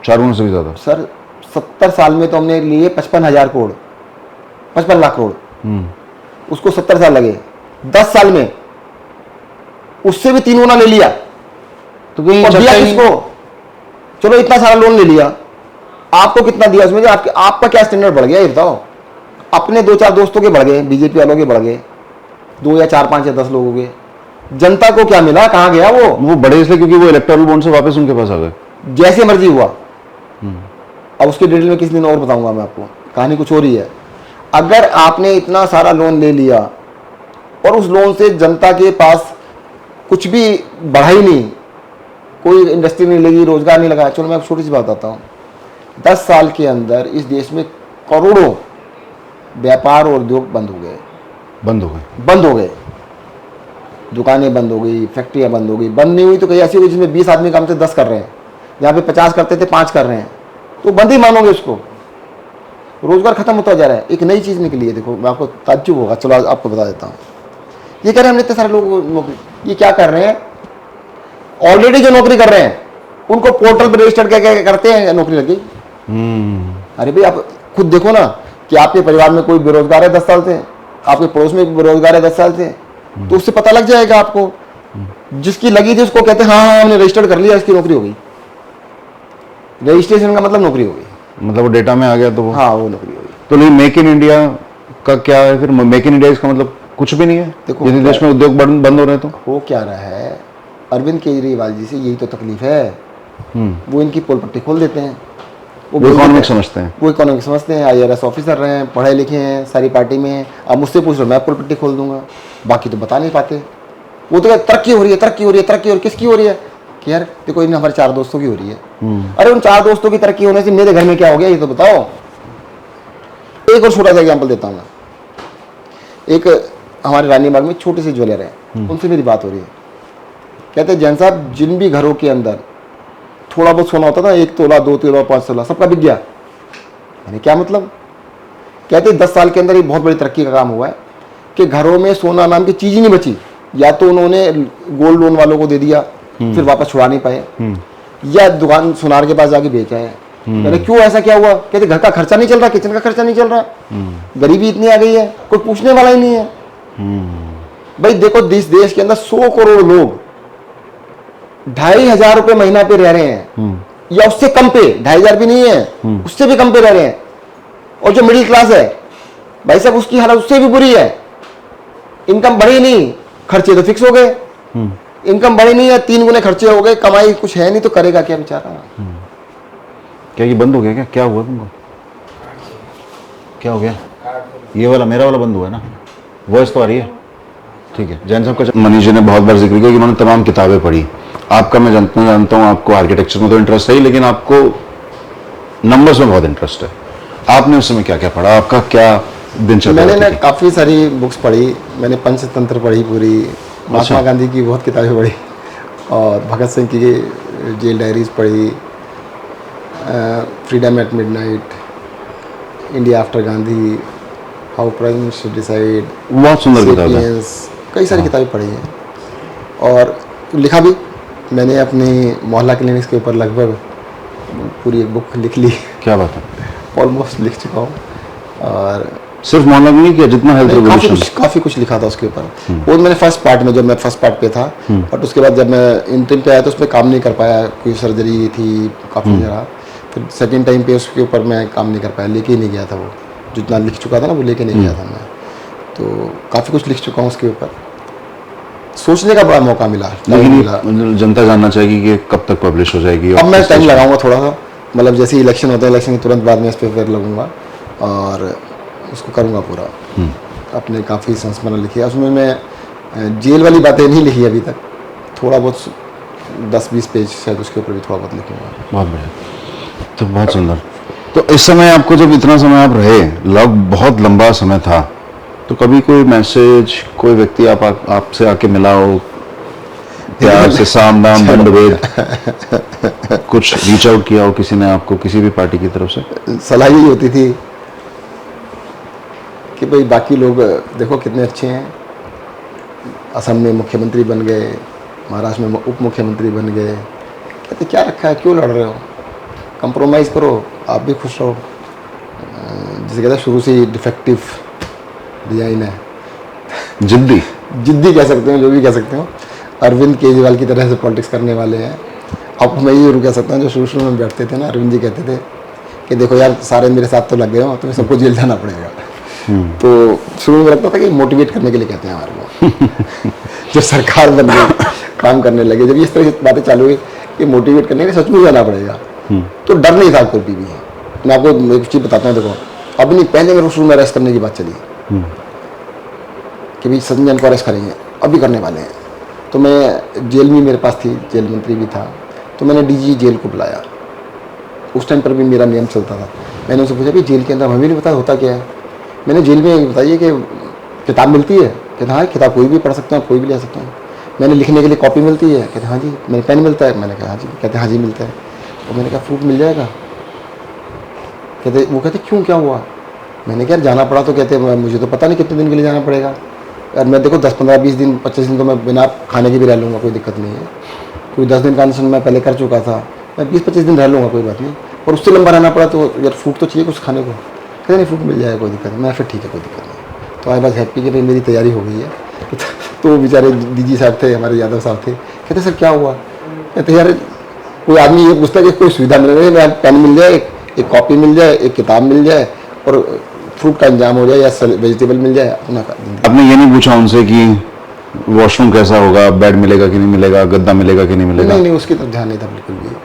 4 गुना से भी ज़्यादा। सर 70 साल में तो हमने लिए 55,000 करोड़, 55 लाख करोड़, उसको 70 साल लगे। 10 साल में उससे भी 3 गुना ले लिया। तो कहीं और दिया किसको? चलो इतना सारा लोन ले लिया, आपको कितना दिया उसमें? आपका क्या स्टैंडर्ड बढ़ गया ये बताओ? अपने 2-4 दोस्तों के बढ़ गए, बीजेपी वालों के बढ़ गए, 2 या 4, 5 या 10 लोगों के। जनता को क्या मिला? कहाँ गया वो बड़े इसलिए क्योंकि वो इलेक्टोरल बॉन्ड से वापस उनके पास आ गए। जैसे मर्जी हुआ। अब उसकी डिटेल में किसी दिन और बताऊंगा मैं आपको, कहानी कुछ और ही है। अगर आपने इतना सारा लोन ले लिया और उस लोन से जनता के पास कुछ भी बढ़ा ही नहीं, कोई इंडस्ट्री नहीं लगी, रोजगार नहीं लगा। चलो मैं एक छोटी सी बात बताता हूँ, 10 साल के अंदर इस देश में करोड़ों व्यापार और उद्योग बंद हो गए, बंद हो गए। दुकानें बंद हो गई, फैक्ट्रियां बंद हो गई। बंद नहीं हुई तो कहीं ऐसी हुई जिसमें 20 आदमी काम से 10 कर रहे हैं, जहाँ पे 50 करते थे 5 कर रहे हैं, तो बंद ही मानोगे उसको। रोजगार खत्म होता जा रहा है। एक नई चीज़ निकली है, देखो मैं आपको ताज्जुब होगा, चलो आज आपको बता देता हूँ। ये कह रहे हैं हमने इतने सारे लोग नौकरी, ये क्या कर रहे हैं? ऑलरेडी जो नौकरी कर रहे हैं उनको पोर्टल पर रजिस्टर क्या करते हैं, नौकरी लगी। अरे भाई आप खुद देखो ना कि आपके परिवार में कोई बेरोजगार है 10 साल से, आपके पड़ोस में बेरोजगार है 10 साल से, तो उससे पता लग जाएगा आपको। जिसकी लगी थी उसको कहते हैं हाँ हमने रजिस्टर्ड कर लिया, इसकी नौकरी हो गई। रजिस्ट्रेशन का मतलब नौकरी हो गई, मतलब वो डेटा में आ गया तो वो, हाँ वो नौकरी हो गई। तो नहीं, मेक इन इंडिया का क्या है फिर? मेक इन इंडिया इसका मतलब कुछ भी नहीं है। देखो, यदि देश में उद्योग बंद हो रहे हैं तो हो क्या रहा है, अरविंद केजरीवाल जी से यही तो तकलीफ है। वो इनकी पोल पट्टी खोल देते हैं, वो इकोनॉमिक समझते हैं, वो इकोनॉमिक समझते हैं, IAS ऑफिसर रहे हैं, पढ़े लिखे हैं, सारी पार्टी में हैं। अब मुझसे पूछ लो, मैं पोल पट्टी खोल दूंगा, बाकी तो बता नहीं पाते। वो तो तरक्की हो रही है, तरक्की हो रही है, तरक्की हो रही है। किसकी हो रही है कि यार देखो इन हमारे 4 दोस्तों की हो रही है। अरे उन 4 दोस्तों की तरक्की होने से मेरे घर में क्या हो गया ये तो बताओ। एक और छोटा सा एग्जाम्पल देता हूँ मैं। एक हमारे रानीबाग में छोटे से ज्वेलर है, उनसे मेरी बात हो रही है। कहते हैं जैन साहब जिन भी घरों के अंदर थोड़ा बहुत सोना होता था, 1 तोला 2 तोला 5 तोला, सबका बिक गया। यानी क्या मतलब? कहते 10 साल के अंदर एक बहुत बड़ी तरक्की का काम हुआ है कि घरों में सोना नाम की चीज ही नहीं बची। या तो उन्होंने गोल्ड लोन वालों को दे दिया, फिर वापस छुड़ा नहीं पाए, या दुकान सुनार के पास जाके बेचा है। मैंने क्यों, ऐसा क्या हुआ? कहते घर का खर्चा नहीं चल रहा, किचन का खर्चा नहीं चल रहा, गरीबी इतनी आ गई है, कोई पूछने वाला ही नहीं है। भाई देखो इस देश के अंदर 100 करोड़ लोग 2,500 रुपए महीना पे रह रहे हैं, या उससे कम पे, 2,500 भी नहीं है, उससे भी कम पे रह रहे हैं। और जो मिडिल क्लास है भाई साहब, उसकी हालत उससे भी बुरी है। इनकम बढ़ी नहीं, खर्चे तो फिक्स हो गए। इनकम बढ़ी नहीं है, 3 गुने खर्चे हो गए, कमाई कुछ है नहीं, तो करेगा क्या बेचारा? क्या ये बंद हो गया? क्या हुआ तुमको? क्या हो गया? ये वाला मेरा वाला बंद हुआ है ना, वॉइस तो आ रही है, ठीक है। जैन साहब का मनीष जी ने बहुत बार जिक्र किया कि उन्होंने तमाम किताबें पढ़ी। आपका मैं जानता हूँ आपको आर्किटेक्चर में तो इंटरेस्ट है ही, लेकिन आपको नंबर्स में बहुत इंटरेस्ट है। आपने उस समय क्या क्या पढ़ा? आपका क्या दिनचर्या? मैंने ना काफ़ी सारी बुक्स पढ़ी। मैंने पंचतंत्र पढ़ी पूरी, महात्मा गांधी की बहुत किताबें पढ़ी, और भगत सिंह की जेल डायरीज पढ़ी, freedom at midnight, India after Gandhi, how prime minister decide, बहुत सुंदर किताब है। कई सारी किताबें पढ़ी हैं और लिखा भी। मैंने अपनी मोहल्ला क्लिनिक्स के ऊपर लगभग पूरी एक बुक लिख ली। क्या बात है? ऑलमोस्ट लिख चुका हूँ। और सिर्फ मोहल्ला नहीं किया, जितना हेल्थ रेवोल्यूशन, काफ़ी कुछ लिखा था उसके ऊपर। वो मैंने फर्स्ट पार्ट में, जब मैं फर्स्ट पार्ट पे था, बट उसके बाद जब मैं इंटरव्यू पे आया तो उसमें काम नहीं कर पाया, कोई सर्जरी थी, काफ़ी जगह। फिर सेकेंड टाइम पे उसके ऊपर मैं काम नहीं कर पाया, लेके ही नहीं गया था। वो जितना लिख चुका था ना वो लेके नहीं गया था मैं। तो काफ़ी कुछ लिख चुका हूँ उसके ऊपर। सोचने का बड़ा मौका मिला, लेकिन जनता जानना चाहेगी कि कब तक पब्लिश हो जाएगी। अब मैं टाइम लगाऊंगा थोड़ा सा, मतलब जैसे इलेक्शन होता है, इलेक्शन के तुरंत बाद में इस पर फिर लगूंगा और उसको करूंगा पूरा। अपने काफ़ी संस्मरण लिखे, उसमें मैं जेल वाली बातें नहीं लिखी अभी तक, थोड़ा बहुत 10-20 पेज शायद उसके ऊपर भी थोड़ा बहुत लिखूंगा। बहुत बढ़िया, तो बहुत सुंदर। तो इस समय आपको, जब इतना समय आप रहे, बहुत लंबा समय था, तो कभी कोई मैसेज, कोई व्यक्ति आपसे आके मिला हो, प्यार से साम दाम दंड भेद, कुछ रीच आउट किया हो किसी ने आपको, किसी भी पार्टी की तरफ से? सलाह यही होती थी कि भाई बाकी लोग देखो कितने अच्छे हैं, असम में मुख्यमंत्री बन गए, महाराष्ट्र में उप मुख्यमंत्री बन गए, कहते क्या रखा है, क्यों लड़ रहे हो, कंप्रोमाइज़ करो, आप भी खुश रहो। जिसे कहते हैं शुरू से ही डिफेक्टिव डिजाइन है, जिद्दी जिद्दी कह सकते हो, जो भी कह सकते हो। अरविंद केजरीवाल की तरह से पॉलिटिक्स करने वाले हैं। अब मैं ये जरूर कह सकता हूँ, जो शुरू में बैठते थे ना, अरविंद जी कहते थे कि देखो यार सारे मेरे साथ तो लग गए हो, तुम्हें सबको जेल जाना पड़ेगा। तो शुरू में लगता था कि मोटिवेट करने के लिए कहते हैं हमारे को। जब सरकार बन गई, काम करने लगे, जब इस तरह की बातें चालू हुई कि मोटिवेट करने के लिए सचमुच जाना पड़ेगा, तो डर नहीं था कोई भी। मैं आपको एक चीज़ बताता हूँ, देखो अब नहीं, पहले मेरे शुरू में अरेस्ट करने की बात चली कि भाई संजन को अरेस्ट करेंगे, अभी करने वाले हैं। तो मैं जेल में मेरे पास थी, जेल मंत्री भी था, तो मैंने डीजी जेल को बुलाया। उस टाइम पर भी मेरा नियम चलता था। मैंने उनसे पूछा भाई जेल के अंदर हमें नहीं पता होता क्या है, मैंने जेल में बताइए कि किताब मिलती है? कहते हाँ किताब कोई भी पढ़ सकते हैं, कोई भी ले सकते हैं। मैंने लिखने के लिए कॉपी मिलती है? कहते हाँ जी। मैंने पेन मिलता है? मैंने कहा हाँ जी। कहते हाँ जी मिलता है। और मैंने कहा फ्रूट मिल जाएगा? कहते क्यों, क्या हुआ? मैंने कहा जाना पड़ा तो कहते मुझे तो पता नहीं कितने दिन के लिए जाना पड़ेगा। यार मैं देखो 10, 15, 20 दिन, 25 दिन तो मैं बिना खाने के भी रह लूँगा, कोई दिक्कत नहीं है। कोई 10 दिन का अनशन मैं पहले कर चुका था, मैं 20-25 दिन रह लूँगा, कोई बात नहीं। और उससे लंबा रहना पड़ा तो यार फूड तो चाहिए कुछ खाने को। कहते नहीं फूड मिल जाएगा, कोई दिक्कत नहीं। मैं फिर ठीक है, कोई दिक्कत नहीं। तो आई बस हैप्पी कि भाई मेरी तैयारी हो गई है। तो वो बेचारे डीजी साहब थे, हमारे यादव साहब थे, कहते सर क्या हुआ? कहते यार कोई आदमी ये पूछता है कि कोई सुविधा मिल रही है, पेन मिल जाए, एक कॉपी मिल जाए, एक किताब मिल जाए और फ्रूट का इंतजाम हो जाए या वेजिटेबल मिल जाए अपना। आपने ये नहीं पूछा उनसे कि वॉशरूम कैसा होगा, बेड मिलेगा कि नहीं मिलेगा, गद्दा मिलेगा कि नहीं मिलेगा? नहीं, उसकी तरफ ध्यान नहीं था बिल्कुल भी।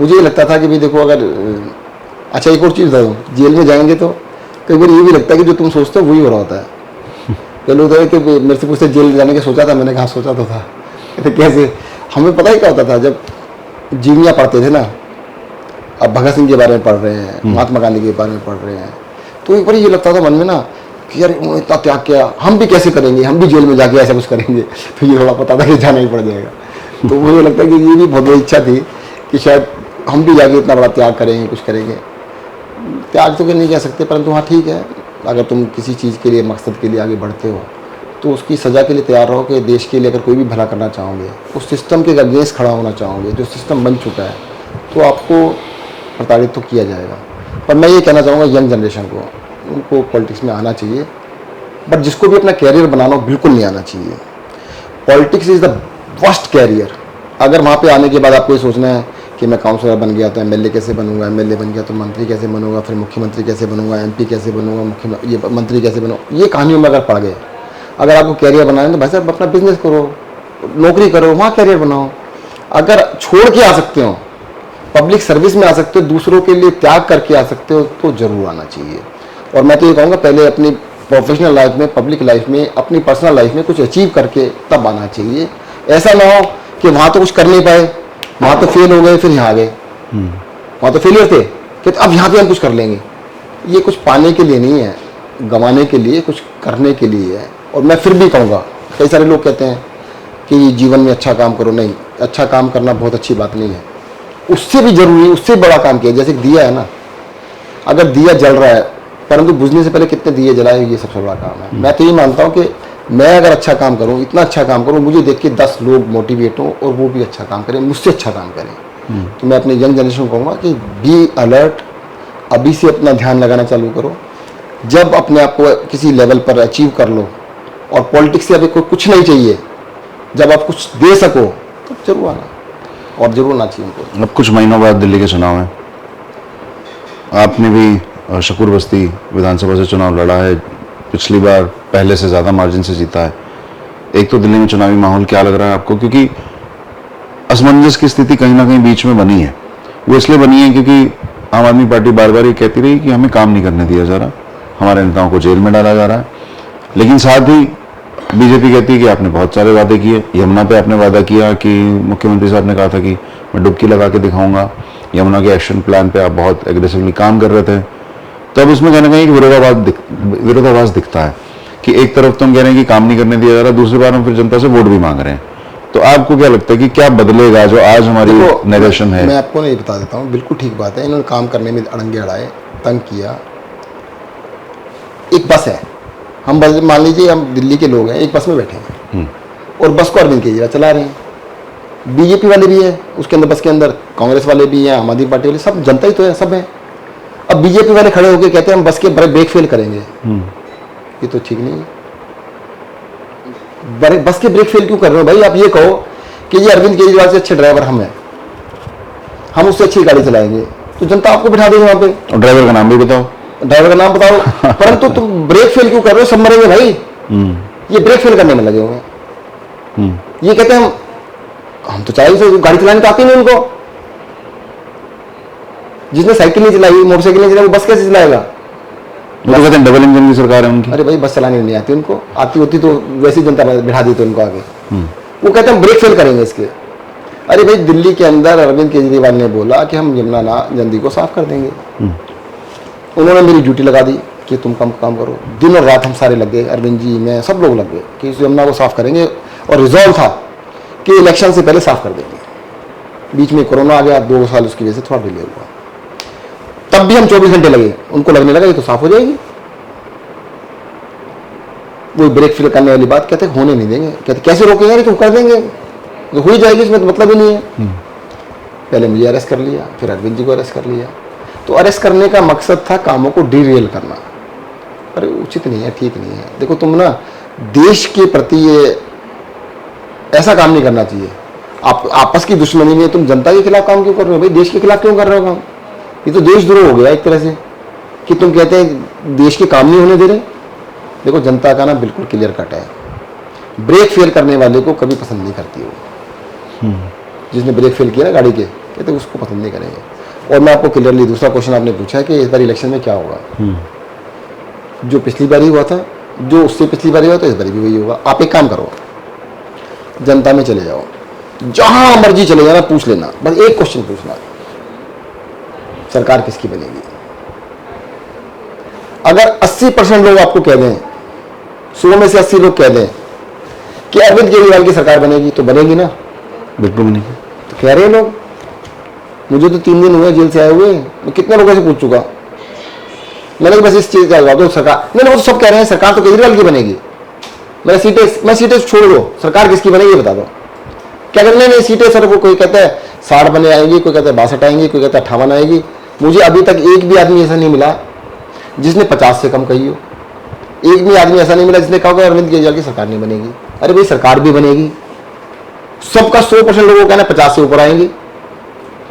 मुझे ये लगता था कि भाई देखो अगर, अच्छा एक और चीज़ बता दूँ, जेल में जाएंगे तो कई बार ये भी लगता है कि जो तुम सोचते हो वही हो रहा होता है। पहले होता है कि मेरे से पूछते जेल जाने का सोचा था, मैंने कहा सोचा तो था। कहते कैसे? हमें पता ही क्या होता था जब जीवनियाँ पढ़ते थे ना, अब भगत सिंह के बारे में पढ़ रहे हैं, महात्मा गांधी के बारे में पढ़ रहे हैं, तो एक बार ये लगता था मन में ना कि यार उन्होंने इतना त्याग किया, हम भी कैसे करेंगे, हम भी जेल में जाके ऐसा कुछ करेंगे। तो ये थोड़ा पता था कि जाना ही पड़ जाएगा। तो मुझे लगता है कि ये भी बहुत बड़ी इच्छा थी कि शायद हम भी जाके इतना बड़ा त्याग करेंगे, कुछ करेंगे। त्याग तो नहीं कह सकते, परंतु हाँ ठीक है, अगर तुम किसी चीज़ के लिए, मकसद के लिए आगे बढ़ते हो तो उसकी सज़ा के लिए तैयार रहो कि देश के लिए अगर कोई भी भला करना चाहोगे, उस सिस्टम के अगेंस्ट खड़ा होना चाहोगे, जो सिस्टम बन चुका है, तो आपको प्रताड़ित तो किया जाएगा। पर मैं ये कहना चाहूँगा यंग जनरेशन को, उनको पॉलिटिक्स में आना चाहिए, बट जिसको भी अपना कैरियर बनाना हो बिल्कुल नहीं आना चाहिए। Politics is the worst career. अगर वहाँ पे आने के बाद आपको ये सोचना है कि मैं काउंसलर बन गया तो एमएलए कैसे बनूंगा, एमएलए बन गया तो मंत्री कैसे बनूंगा, फिर मुख्यमंत्री कैसे बनूंगा, एमपी कैसे बनूंगा, ये मंत्री कैसे बनूंगा, ये कहानियों में अगर पड़ गए, अगर आपको कैरियर बनाना है तो भाई साहब अपना बिजनेस करो, नौकरी करो, वहाँ कैरियर बनाओ। अगर छोड़ के आ सकते हो, पब्लिक सर्विस में आ सकते हो, दूसरों के लिए त्याग करके आ सकते हो, तो जरूर आना चाहिए। और मैं तो ये कहूँगा पहले अपनी प्रोफेशनल लाइफ में, पब्लिक लाइफ में, अपनी पर्सनल लाइफ में कुछ अचीव करके तब आना चाहिए। ऐसा ना हो कि वहाँ तो कुछ कर नहीं पाए, वहाँ तो फेल हो गए, फिर यहाँ आ गए, वहाँ तो फेलियर थे कि अब यहाँ पे हम कुछ कर लेंगे। ये कुछ पाने के लिए नहीं है, गंवाने के लिए, कुछ करने के लिए है। और मैं फिर भी कहूँगा, कई सारे लोग कहते हैं कि जीवन में अच्छा काम करो, नहीं, अच्छा काम करना बहुत अच्छी बात नहीं है, उससे भी जरूरी, उससे बड़ा काम किया। जैसे दिया है ना, अगर दिया जल रहा है, परंतु बुझने से पहले कितने दिए जलाए, ये सबसे बड़ा काम है। मैं तो ये मानता हूँ कि मैं अगर अच्छा काम करूँ, इतना अच्छा काम करूँ, मुझे देख के 10 लोग मोटिवेट हों और वो भी अच्छा काम करें, मुझसे अच्छा काम करें। तो मैं अपने यंग जनरेशन को कहूँगा कि बी अलर्ट, अभी से अपना ध्यान लगाना चालू करो। जब अपने आप को किसी लेवल पर अचीव कर लो और पॉलिटिक्स से अभी कोई कुछ नहीं चाहिए, जब आप कुछ दे सको तो जरूर आना, और जरूर ना चाहिए उनको। अब कुछ महीनों बाद दिल्ली के चुनाव हैं, आपने भी शकूर बस्ती विधानसभा से चुनाव लड़ा है, पिछली बार पहले से ज़्यादा मार्जिन से जीता है। एक तो दिल्ली में चुनावी माहौल क्या लग रहा है आपको? क्योंकि असमंजस की स्थिति कहीं ना कहीं बीच में बनी है। वो इसलिए बनी है क्योंकि आम आदमी पार्टी बार बार ये कहती रही कि हमें काम नहीं करने दिया जा रहा, हमारे नेताओं को जेल में डाला जा रहा है। लेकिन साथ ही बीजेपी कहती है कि आपने बहुत सारे वादे किए। यमुना पे आपने वादा किया कि मुख्यमंत्री साहब ने कहा था कि मैं डुबकी लगा के दिखाऊंगा। यमुना के एक्शन प्लान पे आप बहुत एग्रेसिवली काम कर रहे थे। तो अब इसमें कहीं ना कहीं विरोधाभास दिखता है। कि एक तरफ तो हम कह रहे हैं कि काम नहीं करने दिया जा रहा, दूसरी बार हम फिर जनता से वोट भी मांग रहे हैं। तो आपको क्या लगता है कि क्या बदलेगा जो आज हमारी नेगेशन है? मैं आपको नहीं बता देता हूँ, बिल्कुल ठीक बात है। इन्होंने काम करने में अड़ंगे अड़ाए, तंग किया। एक बस है, हम बस मान लीजिए हम दिल्ली के लोग हैं, एक बस में बैठे हैं और बस को अरविंद केजरीवाल चला रहे हैं। बीजेपी वाले भी है उसके अंदर, बस के अंदर कांग्रेस वाले भी हैं, आम आदमी पार्टी वाले, सब जनता ही तो है, सब है। अब बीजेपी वाले खड़े होकर कहते हैं हम बस के ब्रेक फेल करेंगे, ये तो ठीक नहीं है। बस के ब्रेक फेल क्यों कर रहे हो भाई? आप ये कहो कि ये अरविंद केजरीवाल से अच्छे ड्राइवर हम हैं, हम उससे अच्छी गाड़ी चलाएंगे, तो जनता आपको बिठा देगी वहां पे। और ड्राइवर का नाम भी बताओ, ड्राइवर का नाम बताओ। परंतु तुम ब्रेक फेल क्यों कर रहे हो? सब मरेंगे भाई। ये ब्रेक फेल करने में लगे हुए हैं। ये कहते हैं हम तो चाहिए से गाड़ी चलाने तो आती नहीं उनको। जिसने साइकिल नहीं चलाई, मोटरसाइकिल नहीं चलाई, वो बस कैसे चलाएगा? वो तो कहते हैं डबल इंजन की सरकार है उनकी। अरे भाई बस चलाने नहीं आती उनको, आती होती तो वैसी जनता बिठा देती उनको आगे। वो कहते हैं ब्रेक फेल करेंगे इसके। अरे भाई दिल्ली के अंदर अरविंद केजरीवाल ने बोला कि हम यमुना नदी को साफ कर देंगे। उन्होंने मेरी ड्यूटी लगा दी कि तुम कम काम करो। दिन और रात हम सारे लग गए, अरविंद जी, मैं, सब लोग लग गए कि इस यमुना को साफ करेंगे। और रिजॉल्व था कि इलेक्शन से पहले साफ कर देंगे। बीच में कोरोना आ गया, 2 साल उसकी वजह से थोड़ा डिले हुआ। तब भी हम 24 घंटे लगे, उनको लगने लगा ये तो साफ हो जाएगी। वो ब्रेक फेल करने वाली बात कहते होने नहीं देंगे। कहते कैसे रोकेंगे? तो कर देंगे, तो हो ही जाएगी, इसमें तो मतलब ही नहीं है। पहले मुझे अरेस्ट कर लिया, फिर अरविंद जी को अरेस्ट कर लिया। तो अरेस्ट करने का मकसद था कामों को डीरेल करना। अरे उचित नहीं है, ठीक नहीं है। देखो तुम ना देश के प्रति ये ऐसा काम नहीं करना चाहिए। आप आपस की दुश्मनी में तुम जनता के खिलाफ काम क्यों कर रहे हो भाई? देश के खिलाफ क्यों कर रहे हो काम? ये तो देशद्रोह हो गया एक तरह से, कि तुम कहते हैं देश के काम नहीं होने दे रहे। देखो जनता का ना बिल्कुल क्लियर कट है, ब्रेक फेल करने वाले को कभी पसंद नहीं करती वो। जिसने ब्रेक फेल किया ना गाड़ी के, कहते उसको पसंद नहीं करेंगे। और मैं आपको क्लियरली, दूसरा क्वेश्चन आपने पूछा है कि इस बार इलेक्शन में क्या होगा। जो पिछली बार ही हुआ था, जो उससे पिछली बार हुआ, तो इस बार भी वही होगा। आप एक काम करो, जनता में चले जाओ, जहां मर्जी चले जाना, पूछ लेना, बस एक क्वेश्चन पूछना, सरकार किसकी बनेगी? अगर 80% लोग आपको कह दें, 100 में से 80 लोग कह दें कि अरविंद केजरीवाल की सरकार बनेगी, तो बनेगी ना? बिल्कुल नहीं। तो कह रहे हैं लोग। मुझे तो 3 दिन हुए जेल से आए हुए, मैं कितने लोगों से पूछ चुका। मैंने बस इस चीज का जवाब दो, सरकार नहीं, वो तो सब कह रहे हैं सरकार तो केजरीवाल की बनेगी। मैं सीटें छोड़ दो, सरकार किसकी बनेगी ये बता दो। क्या करने नहीं सीटें सर? वो कोई कहता है 60 बने आएंगी, कोई कहता है 62 आएंगी, कोई कहता है 58 आएगी। मुझे अभी तक एक भी आदमी ऐसा नहीं मिला जिसने 50 से कम कही हो। एक भी आदमी ऐसा नहीं मिला जिसने कहा कि अरविंद केजरीवाल की सरकार नहीं बनेगी। अरे भाई सरकार भी बनेगी, सबका 100% लोगों को कहना 50 से ऊपर आएंगे,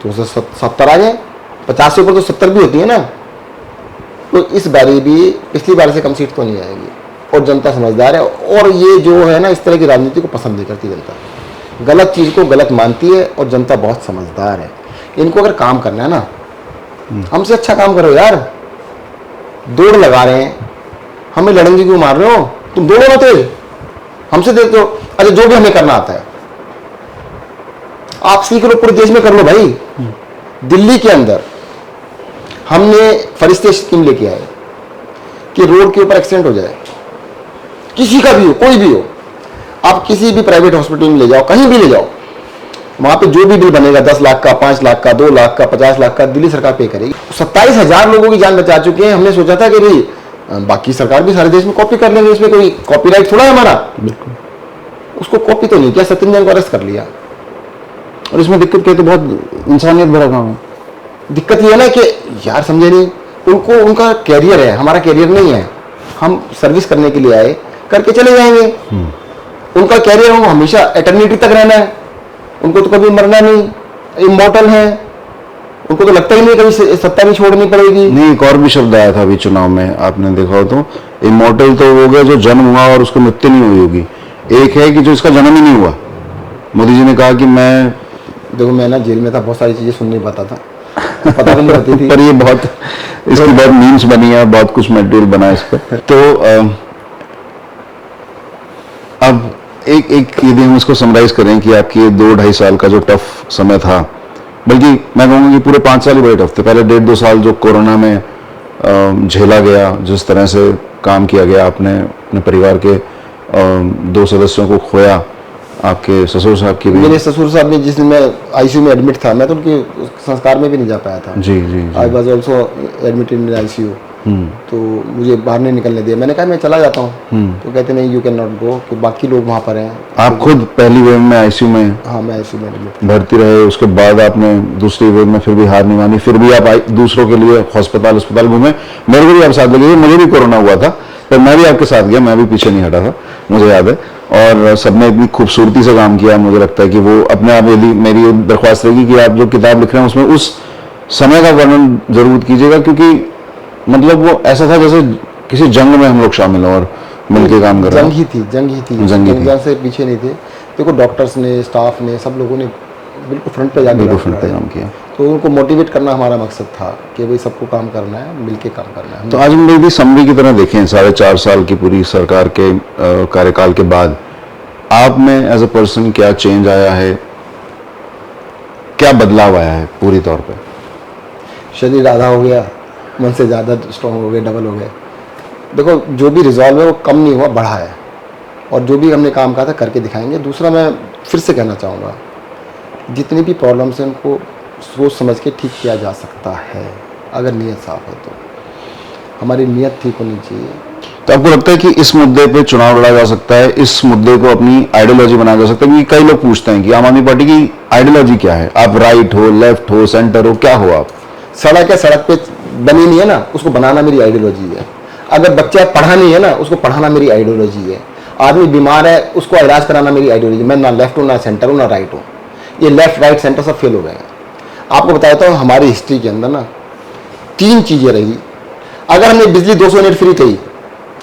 तो 70 आ गए। 50 से ऊपर तो 70 भी होती है ना। तो इस बारी भी पिछली बार से कम सीट तो नहीं आएगी। और जनता समझदार है, और ये जो है ना, इस तरह की राजनीति को पसंद नहीं करती जनता। गलत चीज़ को गलत मानती है, और जनता बहुत समझदार है। इनको अगर काम करना है ना, हमसे अच्छा काम करो यार। दौड़ लगा रहे हैं, हमें लड़ेंगे क्यों मार रहे हो? तुम दौड़ो ना तेज, हमसे देते हो। अरे जो भी हमें करना आता है आप सीख लो, पूरे देश में कर लो भाई। दिल्ली के अंदर हमने फरिश्ते स्कीम लेके आए कि रोड के ऊपर एक्सीडेंट हो जाए, किसी का भी हो, कोई भी हो, आप किसी भी प्राइवेट हॉस्पिटल में ले जाओ, कहीं भी ले जाओ, वहां पे जो भी बिल बनेगा 10 लाख का, 5 लाख का, 2 लाख का, 50 लाख का, दिल्ली सरकार पे करेगी। 27,000 लोगों की जान बचा चुके हैं। हमने सोचा था कि भाई बाकी सरकार भी सारे देश में कॉपी कर लेंगे, इसमें कोई कॉपीराइट थोड़ा है हमारा। उसको कॉपी तो नहीं किया, सत्येंद्र को अरेस्ट कर लिया। और इसमें दिक्कत क्या है, तो बहुत इंसानियत भरा काम है। दिक्कत ये है ना कि यार समझे नहीं, उनको उनका कैरियर है, हमारा कैरियर नहीं है। हम सर्विस करने के लिए आए, करके चले जाएंगे। उनका कैरियर है, वो हमेशा एटर्निटी तक रहना है, उनको तो कभी मरना नहीं, इमॉर्टल है। उनको तो लगता ही नहीं कभी सत्ता भी छोड़नी पड़ेगी। नहीं, एक और भी शब्द आया था अभी चुनाव में, आपने देखा हो तो, इमॉर्टल तो हो गया जो जन्म हुआ और उसको मृत्यु नहीं हुई होगी। एक है कि जो इसका जन्म ही नहीं हुआ। मोदी जी ने कहा कि देखो मैं ना जेल में था, बहुत सारी चीजें सुन नहीं पाता था, पता भी नहीं होती थी। पर ये बहुत, इसकी बहुत मीम्स बनी है, बहुत कुछ मटेरियल बना है इस पर। तो अब एक यदि हम इसको समराइज करें कि आपकी 2-2.5 साल का जो टफ समय था, बल्कि मैं कहूँगा कि पूरे 5 साल ही बड़े टफ थे। पहले 1.5-2 साल जो कोरोना में झेला गया, जिस तरह से काम किया गया, आपने अपने परिवार के 2 सदस्यों को खोया, आपके ससुर साहब की भी। मेरे ससुर साहब ने जिस दिन मैं आईसीयू में एडमिट था, मैं तो उनके संस्कार में भी नहीं जा पाया था। जी जी I was also admitted in ICU. तो मुझे बाहर नहीं निकलने दिया। मैंने कहा मैं चला जाता हूँ, तो कहते नहीं, यू कैन नॉट गो, कि बाकी लोग वहाँ पर हैं। आप खुद पहली वेव में आईसीयू में हाँ, मैं आईसीयू में एडमिट। भर्ती रहे, उसके बाद आपने दूसरी वेव में फिर भी हार नहीं मानी, फिर भी आप दूसरों के लिए अस्पताल घूमे। मेरे को भी आप साथ लगे, मुझे भी कोरोना हुआ था, पर मैं भी आपके साथ गया, मैं भी पीछे नहीं हटा था, मुझे याद है। और सबने इतनी खूबसूरती से काम किया, मुझे लगता है कि वो अपने आप, यदि मेरी दरख्वास्त रहेगी कि आप जो किताब लिख रहे हैं उसमें उस समय का वर्णन जरूर कीजिएगा, क्योंकि मतलब वो ऐसा था जैसे किसी जंग में हम लोग शामिल हैं और मिलके काम कर रहे हैं। जंग से पीछे नहीं थे। देखो, डॉक्टर्स ने, स्टाफ ने, सब लोगों ने बिल्कुल फ्रंट पे जाके काम किया। तो उनको मोटिवेट करना हमारा मकसद था कि भाई सबको काम करना है, मिलके काम करना है। तो आज हम लोग भी समरी की तरह देखें, 4.5 साल की पूरी सरकार के कार्यकाल के बाद आप में एज अ पर्सन क्या चेंज आया है, क्या बदलाव आया है पूरी तौर पे? शरीर आधा हो गया, मन से ज़्यादा स्ट्रॉन्ग हो गए, डबल हो गए। देखो, जो भी रिजॉल्व है वो कम नहीं हुआ, बढ़ा है। और जो भी हमने काम कहा था करके दिखाएंगे। दूसरा, मैं फिर से कहना चाहूँगा, जितनी भी प्रॉब्लम्स हैं उनको सोच समझ के ठीक किया जा सकता है, अगर नीयत साफ है तो। हमारी नीयत ठीक होनी चाहिए। तो आपको लगता है कि इस मुद्दे पे चुनाव लड़ा जा सकता है, इस मुद्दे को अपनी आइडियोलॉजी बनाया जा सकता है? क्योंकि कई लोग पूछते हैं कि आम आदमी पार्टी की आइडियोलॉजी क्या है, आप राइट हो, लेफ्ट हो, सेंटर हो, क्या हो आप? सड़क है, सड़क पे बनी नहीं है ना, उसको बनाना मेरी आइडियोलॉजी है। अगर बच्चा पढ़ा नहीं है ना, उसको पढ़ाना मेरी आइडियोलॉजी है। आदमी बीमार है, उसको इलाज कराना मेरी आइडियोलॉजी। मैं ना लेफ्ट हूँ, ना सेंटर हूँ, ना राइट हूँ। ये लेफ्ट राइट सेंटर सब फेल हो गए हैं। आपको बताता हूँ, हमारी हिस्ट्री के अंदर ना 3 चीज़ें रही। अगर हमने बिजली 200 यूनिट फ्री कही,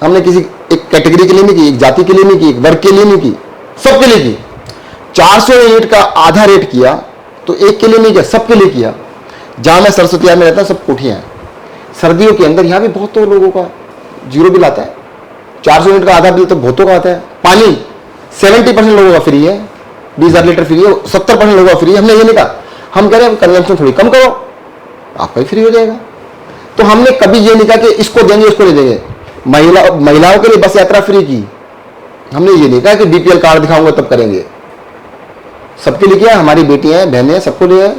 हमने किसी एक कैटेगरी के लिए नहीं की, एक जाति के लिए नहीं की, एक वर्ग के लिए नहीं की, सबके लिए की। 400 यूनिट का आधा रेट किया तो एक के लिए नहीं किया, सबके लिए किया। जहाँ मैं सरस्वती में रहता हूँ, सब कोठियाँ हैं। सर्दियों के अंदर यहाँ भी बहुत लोगों का 0 बिल आता है। 400 यूनिट का आधा बिल तो बहुतों का आता है। पानी 70% लोगों का फ्री है, 20,000 लीटर फ्री है, 70% लोगों का फ्री है। हमने ये नहीं कहा, हम कह रहे हैं कंजम्पशन थोड़ी कम करो, आपका ही फ्री हो जाएगा। तो हमने कभी ये नहीं कहा कि इसको देंगे, इसको नहीं देंगे। महिलाओं के लिए बस यात्रा फ्री की, हमने ये नहीं कहा कि बीपीएल कार्ड दिखाऊंगा तब करेंगे। सबके लिए किया, हमारी बेटियां हैं, बहनें हैं, सबको लिए है।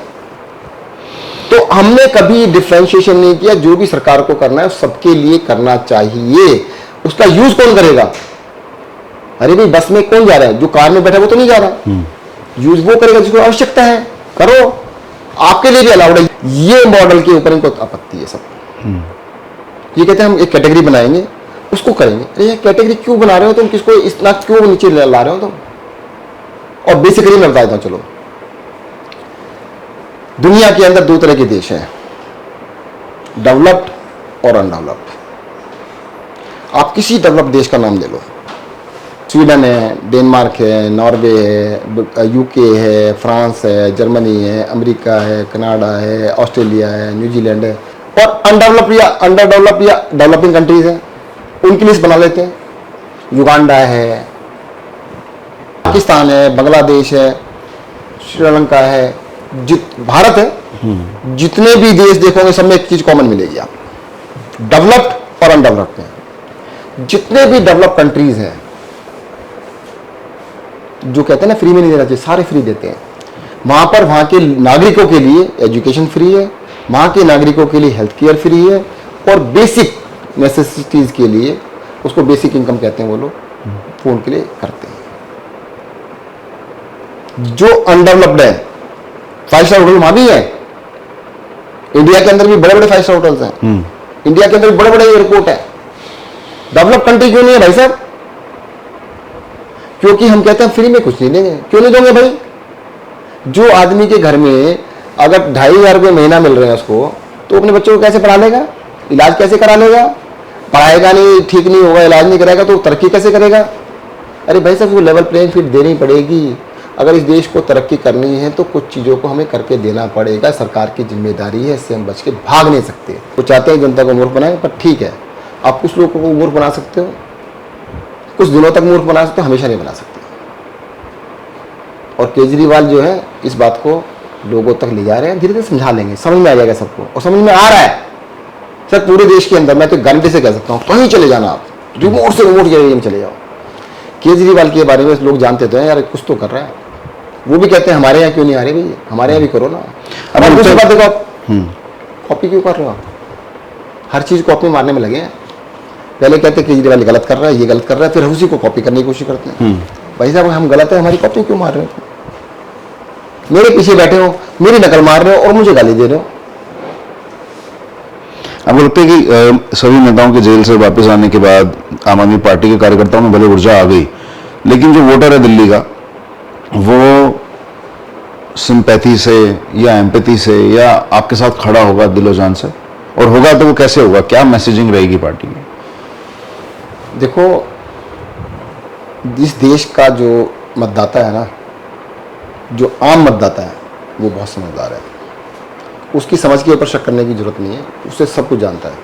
तो हमने कभी डिफ्रेंशिएशन नहीं किया। जो भी सरकार को करना है सबके लिए करना चाहिए। उसका यूज कौन करेगा? अरे भाई, बस में कौन जा रहा है? जो कार में बैठा वो तो नहीं जा रहा। यूज वो करेगा जिसको आवश्यकता है, करो। आपके लिए भी अलाउड है। ये मॉडल के ऊपर इनको आपत्ति है सब। ये कहते हैं हम एक कैटेगरी बनाएंगे, उसको करेंगे। अरे ये कैटेगरी क्यों बना रहे हो तुम? किसको इतना क्यों नीचे ला रहे हो तुम? और बेसिकली मैं बता देता हूं, चलो, दुनिया के अंदर 2 तरह के देश हैं, डेवलप्ड और अनडेवलप्ड। आप किसी डेवलप्ड देश का नाम ले लो, स्वीडन है, डेनमार्क है, नॉर्वे है, यूके है, फ्रांस है, जर्मनी है, अमेरिका है, कनाडा है, ऑस्ट्रेलिया है, न्यूजीलैंड है। और अनडेवलप्ड या अंडरडेवलप्ड या डेवलपिंग कंट्रीज हैं, उनकी लिस्ट बना लेते हैं। युगांडा है, पाकिस्तान है, बांग्लादेश है, श्रीलंका है, भारत है। जितने भी देश देखोगे सब में एक चीज कॉमन मिलेगी, आप डेवलप्ड और अनडेवलप्ड में। जितने भी डेवलप कंट्रीज हैं, जो कहते हैं ना फ्री में नहीं देना चाहिए, सारे फ्री देते हैं। वहां पर वहां के नागरिकों के लिए एजुकेशन फ्री है, वहां के नागरिकों के लिए हेल्थ केयर फ्री है, और बेसिक नेसेसिटीज के लिए, उसको बेसिक इनकम कहते हैं वो लोग, वो उनके लिए करते हैं। जो अनडेवलप्ड है, 5 स्टार होटल वहां भी है। इंडिया के अंदर भी बड़े बड़े 5 स्टार होटल्स हैं। इंडिया के अंदर भी बड़े बड़े एयरपोर्ट है। डेवलप कंट्री क्यों नहीं है भाई साहब? क्योंकि हम कहते हैं फ्री में कुछ नहीं देंगे। क्यों नहीं देंगे भाई? जो आदमी के घर में अगर 2,500 रुपये महीना मिल रहे हैं उसको, तो अपने बच्चों को कैसे पढ़ा लेगा? इलाज कैसे करा लेगा? पढ़ाएगा नहीं, ठीक नहीं होगा, इलाज नहीं कराएगा तो तरक्की कैसे करेगा? अरे भाई साहब, वो लेवल प्लेइंग फील्ड देनी पड़ेगी। अगर इस देश को तरक्की करनी है तो कुछ चीज़ों को हमें करके देना पड़ेगा। सरकार की जिम्मेदारी है, इससे हम बच के भाग नहीं सकते। वो चाहते हैं जनता को मूर्ख बनाए, पर ठीक है, आप कुछ लोगों को मूर्ख बना सकते हो, कुछ दिनों तक मूर्ख बना सकते हो, हमेशा नहीं बना सकते। और केजरीवाल जो है इस बात को लोगों तक ले जा रहे हैं, धीरे धीरे समझा लेंगे, समझ में आ जाएगा सबको। और समझ में आ रहा है सर, पूरे देश के अंदर मैं तो गारंटी से कह सकता हूँ, कहीं चले जाना आप, रिमोट से रिमोट एरिया में चले जाओ। केजरीवाल के बारे में लोग जानते तो हैं यार, कुछ तो कर रहा है। वो भी कहते हैं हमारे यहाँ क्यों नहीं आ रहे भाई, हमारे यहाँ भी करो ना। अब दूसरी बात देखो, कॉपी क्यों कर रहे हो आप? हर चीज़ कॉपी मारने में लगे हैं। पहले कहते हैं केजरीवाल गलत कर रहा है, ये गलत कर रहा है, फिर उसी को कॉपी करने की कोशिश करते हैं। भाई साहब हम गलत है, हमारी कॉपी क्यों मार रहे हो? मेरे पीछे बैठे हो, मेरी नकल मार रहे हो और मुझे गाली दे रहे हो। आपको लगता है कि सभी नेताओं के जेल से वापस आने के बाद आम आदमी पार्टी के कार्यकर्ताओं में भले ऊर्जा आ गई, लेकिन जो वोटर है दिल्ली का, वो सिंपैथी से या एम्पैथी से या आपके साथ खड़ा होगा दिलो जान से? और होगा तो वो कैसे होगा? क्या मैसेजिंग रहेगी पार्टी की? देखो, इस देश का जो मतदाता है ना, जो आम मतदाता है, वो बहुत समझदार है। उसकी समझ के ऊपर शक करने की जरूरत नहीं है, उससे सब कुछ जानता है।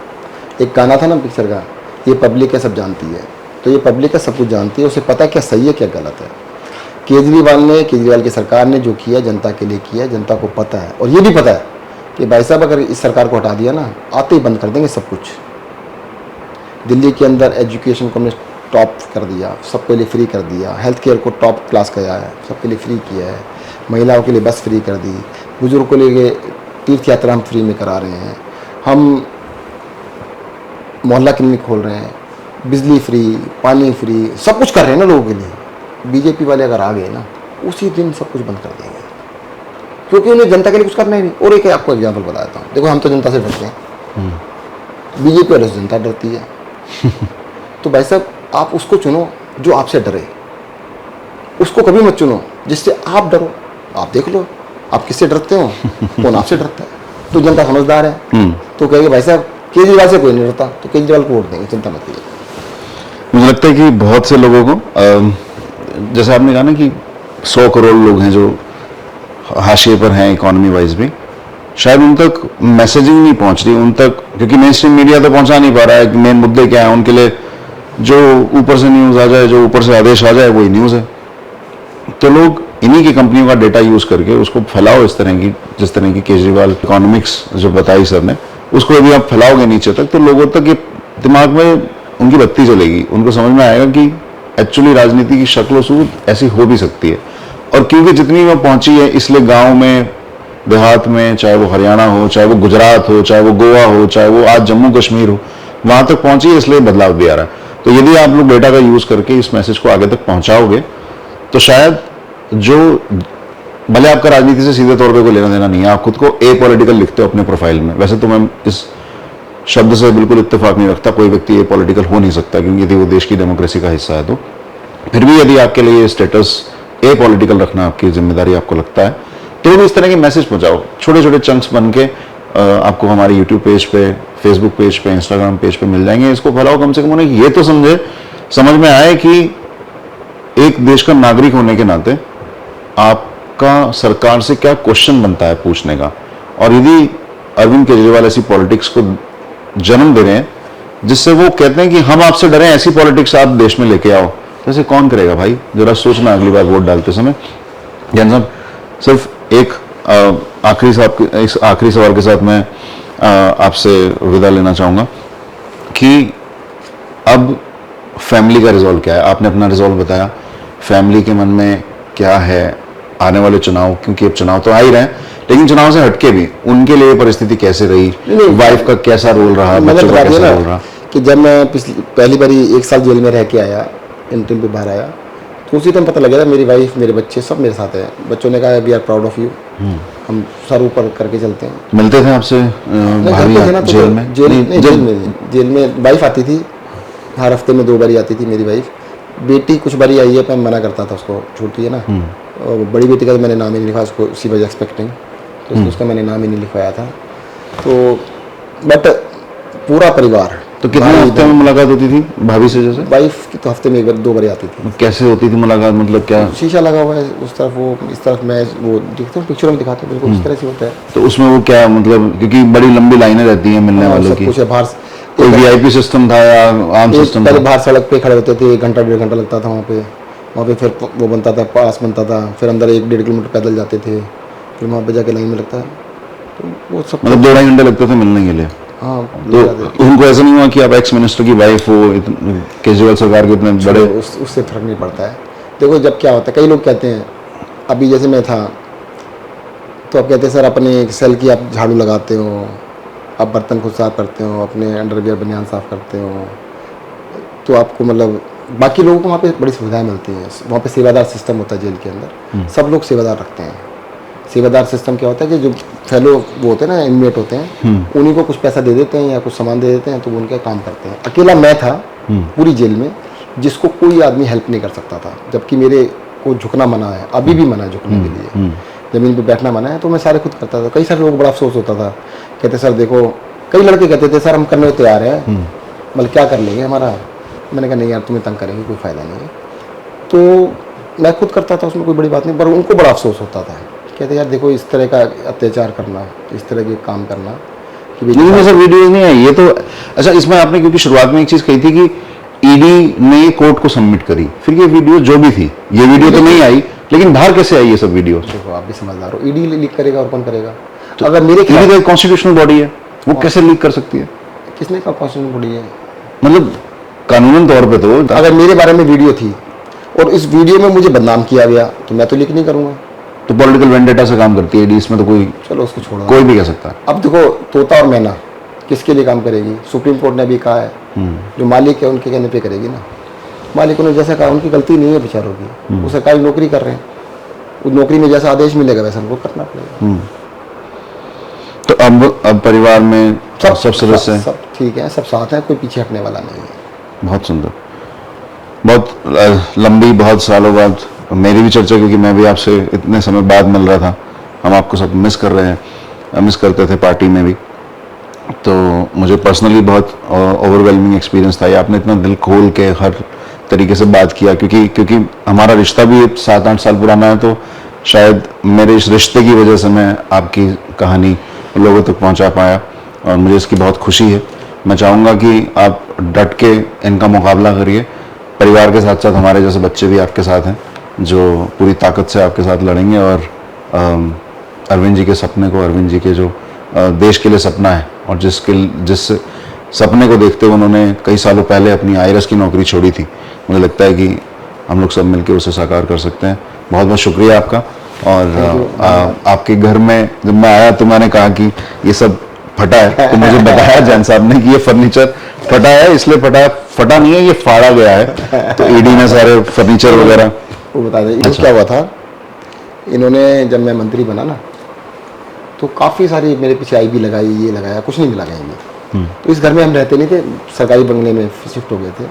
एक गाना था ना पिक्चर का, ये पब्लिक है सब जानती है, तो ये पब्लिक है सब कुछ जानती है, उसे पता है क्या सही है क्या गलत है। केजरीवाल की सरकार ने जो किया जनता के लिए किया, जनता को पता है। और ये भी पता है कि भाई साहब अगर इस सरकार को हटा दिया ना, आते ही बंद कर देंगे सब कुछ। दिल्ली के अंदर एजुकेशन को हमने टॉप कर दिया, सबके लिए फ्री कर दिया। हेल्थ केयर को टॉप क्लास किया है, सबके लिए फ्री किया है। महिलाओं के लिए बस फ्री कर दी। बुजुर्गों के लिए तीर्थ यात्रा हम फ्री में करा रहे हैं। हम मोहल्ला क्लिनिक खोल रहे हैं, बिजली फ्री, पानी फ्री, सब कुछ कर रहे हैं ना लोगों के लिए। बीजेपी वाले अगर आ गए ना, उसी दिन सब कुछ बंद कर देंगे, क्योंकि उन्हें जनता के लिए कुछ करना ही नहीं। और एक आपको एग्जाम्पल बताता हूँ, देखो हम तो जनता से डरते हैं, बीजेपी वाले से जनता डरती है। तो भाई साहब आप उसको चुनो जो आपसे डरे, उसको कभी मत चुनो जिससे आप डरो। आप देख लो आप किससे डरते हो, कौन आपसे डरता है। तो जनता समझदार है, तो कहेंगे भाई साहब केजरीवाल से कोई नहीं डरता, तो केजरीवाल को वोट देंगे, चिंता मत कीजिए। मुझे लगता है कि बहुत से लोगों को जैसे आपने कहा ना कि 100 करोड़ लोग हैं जो हाशिए पर हैं इकोनॉमी वाइज भी, शायद उन तक मैसेजिंग नहीं पहुंच रही उन तक, क्योंकि मेन स्ट्रीम मीडिया तो पहुंचा नहीं पा रहा है कि मेन मुद्दे क्या है उनके लिए। जो ऊपर से न्यूज़ आ जाए, जो ऊपर से आदेश आ जाए, वही न्यूज़ है। तो लोग इन्हीं की कंपनियों का डेटा यूज करके उसको फैलाओ इस तरह की, जिस तरह की केजरीवाल इकोनॉमिक्स जो बताई सर ने, उसको यदि आप फैलाओगे नीचे तक, तो लोगों तक ये दिमाग में उनकी बत्ती चलेगी, उनको समझ में आएगा कि एक्चुअली राजनीति की शक्ल सूरत ऐसी हो भी सकती है। और क्योंकि जितनी वो पहुंची है, इसलिए गांव में, देहात में, चाहे वो हरियाणा हो, चाहे वो गुजरात हो, चाहे वो गोवा हो, चाहे वो आज जम्मू कश्मीर हो, वहां तक पहुंची है, इसलिए बदलाव भी आ रहा है। तो यदि आप लोग डेटा का यूज करके इस मैसेज को आगे तक पहुंचाओगे, तो शायद जो भले आपका राजनीति से सीधे तौर पे कोई लेना देना नहीं है, आप खुद को ए पॉलिटिकल लिखते हो अपने प्रोफाइल में, वैसे तो मैं इस शब्द से बिल्कुल इत्तेफाक नहीं रखता, कोई व्यक्ति ए पॉलिटिकल हो नहीं सकता, क्योंकि यदि वो देश की डेमोक्रेसी का हिस्सा है। तो फिर भी यदि आपके लिए स्टेटस ए पॉलिटिकल रखना आपकी जिम्मेदारी आपको लगता है, तो भी इस तरह के मैसेज पहुंचाओ, छोटे छोटे चंक्स बन के आपको हमारे यूट्यूब पेज पे, फेसबुक पेज पे, इंस्टाग्राम पेज पे मिल जाएंगे। इसको फैलाओ, कम से कम उन्हें ये तो समझ में आए कि एक देश का नागरिक होने के नाते आपका सरकार से क्या क्वेश्चन बनता है पूछने का। और यदि अरविंद केजरीवाल ऐसी पॉलिटिक्स को जन्म दे रहे हैं जिससे वो कहते हैं कि हम आपसे डरे, ऐसी पॉलिटिक्स आप देश में लेके आओ, तो ऐसे कौन करेगा भाई? जरा सोचना अगली बार वोट डालते समय। जैन साहब, सिर्फ एक आखिरी सवाल के साथ मैं आपसे विदा लेना चाहूंगा कि अब फैमिली का रिजॉल्व क्या है? आपने अपना रिजॉल्व बताया, फैमिली के मन में क्या है आने वाले चुनाव, क्योंकि अब चुनाव तो आ ही रहे हैं, लेकिन चुनाव से हटके भी उनके लिए परिस्थिति कैसे रही, वाइफ का कैसा रोल रहा, बच्चों का कैसा रोल रहा? कि जब मैं पहली बारी 1 साल जेल में रह के आया, इंटरव्यू पे बाहर आया, तो उसी टाइम पता लगा था मेरी वाइफ, मेरे बच्चे सब मेरे साथ हैं। बच्चों ने कहा we are proud of you, हम सर ऊपर करके चलते हैं। मिलते थे आपसे जेल में वाइफ आती थी, हर हफ्ते में 2 बारी आती थी मेरी वाइफ। बेटी कुछ बारी आई है, पर मना करता था उसको, छोटी है ना। और बड़ी बेटी का मैंने नाम ही नहीं लिखा उसको, सी वाज एक्सपेक्टिंग, तो उसका मैंने नाम ही नहीं लिखवाया था। तो बट पूरा परिवार। तो कितने हफ्ते में मुलाकात होती थी भाभी से? जैसे वाइफ की तो हफ्ते में 1-2 बारी आती थी। कैसे होती थी मुलाकात, मतलब क्या? शीशा लगा हुआ है उस तरफ, वो इस तरफ, मैं वो दिखता हूँ पिक्चर में दिखाते हैं, बिल्कुल इस तरह से होता है। तो उसमें वो क्या मतलब, क्योंकि बड़ी लंबी लाइनें रहती हैं मिलने वालों की, कुछ बाहर कोई वीआईपी सिस्टम था या आम सिस्टम था? पहले बाहर सड़क पे खड़े होते थे, 1 घंटा 1.5 घंटा लगता था वहाँ पे फिर वो बनता था, पास बनता था, फिर अंदर 1-1.5 किलोमीटर पैदल जाते थे, फिर वहाँ पे जाके लाइन में लगता है। तो वो सब मतलब 2-2.5 घंटे लगते थे मिलने के लिए? हाँ तो उनको ऐसा नहीं हुआ कि आप एक्स मिनिस्टर की वाइफ हो, केजरीवाल सरकार के इतने बड़े? उससे फर्क नहीं पड़ता है। देखो जब क्या होता है, कई लोग कहते हैं, अभी जैसे मैं था तो आप कहते हैं सर अपने सेल की आप झाड़ू लगाते हो, आप बर्तन खुद साफ करते हो, अपने अंडरवियर बनियान साफ करते हो, तो आपको मतलब बाकी लोगों को वहाँ पे बड़ी सुविधाएं मिलती हैं। वहाँ पे सेवादार सिस्टम होता है जेल के अंदर, सब लोग सेवादार रखते हैं। सेवादार सिस्टम क्या होता है कि जो फेलो वो होते हैं ना, इनमेट होते हैं, उन्हीं को कुछ पैसा दे देते हैं या कुछ सामान दे देते हैं, तो वो उनका काम करते हैं। अकेला मैं था पूरी जेल में जिसको कोई आदमी हेल्प नहीं कर सकता था, जबकि मेरे को झुकना मना है, अभी भी मना है झुकने के लिए, ज़मीन पे बैठना मना है, तो मैं सारे खुद करता था। कई सारे लोगों को बड़ा अफसोस होता था, कहते सर देखो, कई लड़के कहते थे सर हम करने को तैयार हैं, मतलब क्या कर लेंगे हमारा। मैंने कहा नहीं यार तुम्हें तंग करेंगे कोई फ़ायदा नहीं है, तो मैं खुद करता था, उसमें कोई बड़ी बात नहीं। पर उनको बड़ा अफसोस होता था, कहते यार देखो इस तरह का अत्याचार करना, इस तरह के काम करना कि नहीं सर वीडियो नहीं आई ये तो। अच्छा, इसमें आपने क्योंकि शुरुआत में एक चीज़ कही थी कि ईडी ने कोर्ट को सबमिट करी, फिर ये वीडियो जो भी थी, ये वीडियो तो नहीं आई, लेकिन बाहर कैसे आई ये सब वीडियो? देखो आप भी समझदार हो, ईडी लीक करेगा और कौन करेगा? तो अगर मेरे ईडी तो कॉन्स्टिट्यूशनल बॉडी है, वो कैसे लीक कर सकती है? किसने कहा कॉन्स्टिट्यूशनल बॉडी है? मतलब कानूनन तौर पे तो अगर मेरे बारे में वीडियो थी और इस वीडियो में मुझे बदनाम किया गया तो मैं तो लीक नहीं करूंगा। तो पॉलिटिकल वेंडेटा से काम करती है ईडी, इसमें तो कोई, चलो उसको छोड़ो, कोई भी कह सकता है। अब देखो तोता और मैना किसके लिए काम करेगी? सुप्रीम कोर्ट ने भी कहा है जो मालिक है उनके कहने पे करेगी ना। मालिकों ने जैसा कहा, उनकी गलती नहीं है बेचारों की, वो सरकारी नौकरी कर रहे हैं, उस नौकरी में जैसा आदेश मिलेगा वैसा उनको करना पड़ेगा। तो अब परिवार में सब सदस्य हैं? सब ठीक है, सब साथ हैं, कोई पीछे हटने वाला नहीं है। बहुत सुंदर, बहुत लंबी, बहुत सालों बाद मेरी भी चर्चा, क्योंकि मैं भी आपसे इतने समय बाद मिल रहा था, हम आपको सब मिस कर रहे हैं, मिस करते थे पार्टी में भी, तो मुझे पर्सनली बहुत ओवरवेलमिंग एक्सपीरियंस था। ये आपने इतना दिल खोल के हर तरीके से बात किया, क्योंकि हमारा रिश्ता भी 7-8 साल पुराना है, तो शायद मेरे इस रिश्ते की वजह से मैं आपकी कहानी लोगों तक पहुंचा पाया, और मुझे इसकी बहुत खुशी है। मैं चाहूँगा कि आप डट के इनका मुकाबला करिए, परिवार के साथ साथ हमारे जैसे बच्चे भी आपके साथ हैं जो पूरी ताकत से आपके साथ लड़ेंगे, और अरविंद जी के सपने को, अरविंद जी के जो देश के लिए सपना है, और जिस सपने को देखते हुए उन्होंने कई सालों पहले अपनी आईआरएस की नौकरी छोड़ी थी, मुझे लगता है कि हम लोग सब मिलकर उसे साकार कर सकते हैं। बहुत बहुत शुक्रिया आपका। और आपके घर में जब मैं आया तो मैंने कहा कि ये सब फटा है, तो मुझे बताया जैन साहब ने कि ये फर्नीचर फटा है, इसलिए फटा नहीं है, ये फाड़ा गया है। तो ईडी ने सारे फर्नीचर वगैरह वो बता दें। अच्छा। क्या हुआ था, इन्होंने जब मैं मंत्री बना ना तो काफ़ी सारी मेरे पीछे आई भी लगाई, ये लगाया, कुछ नहीं मिला कहीं भी। तो इस घर में हम रहते नहीं थे, सरकारी बंगले में शिफ्ट हो गए थे,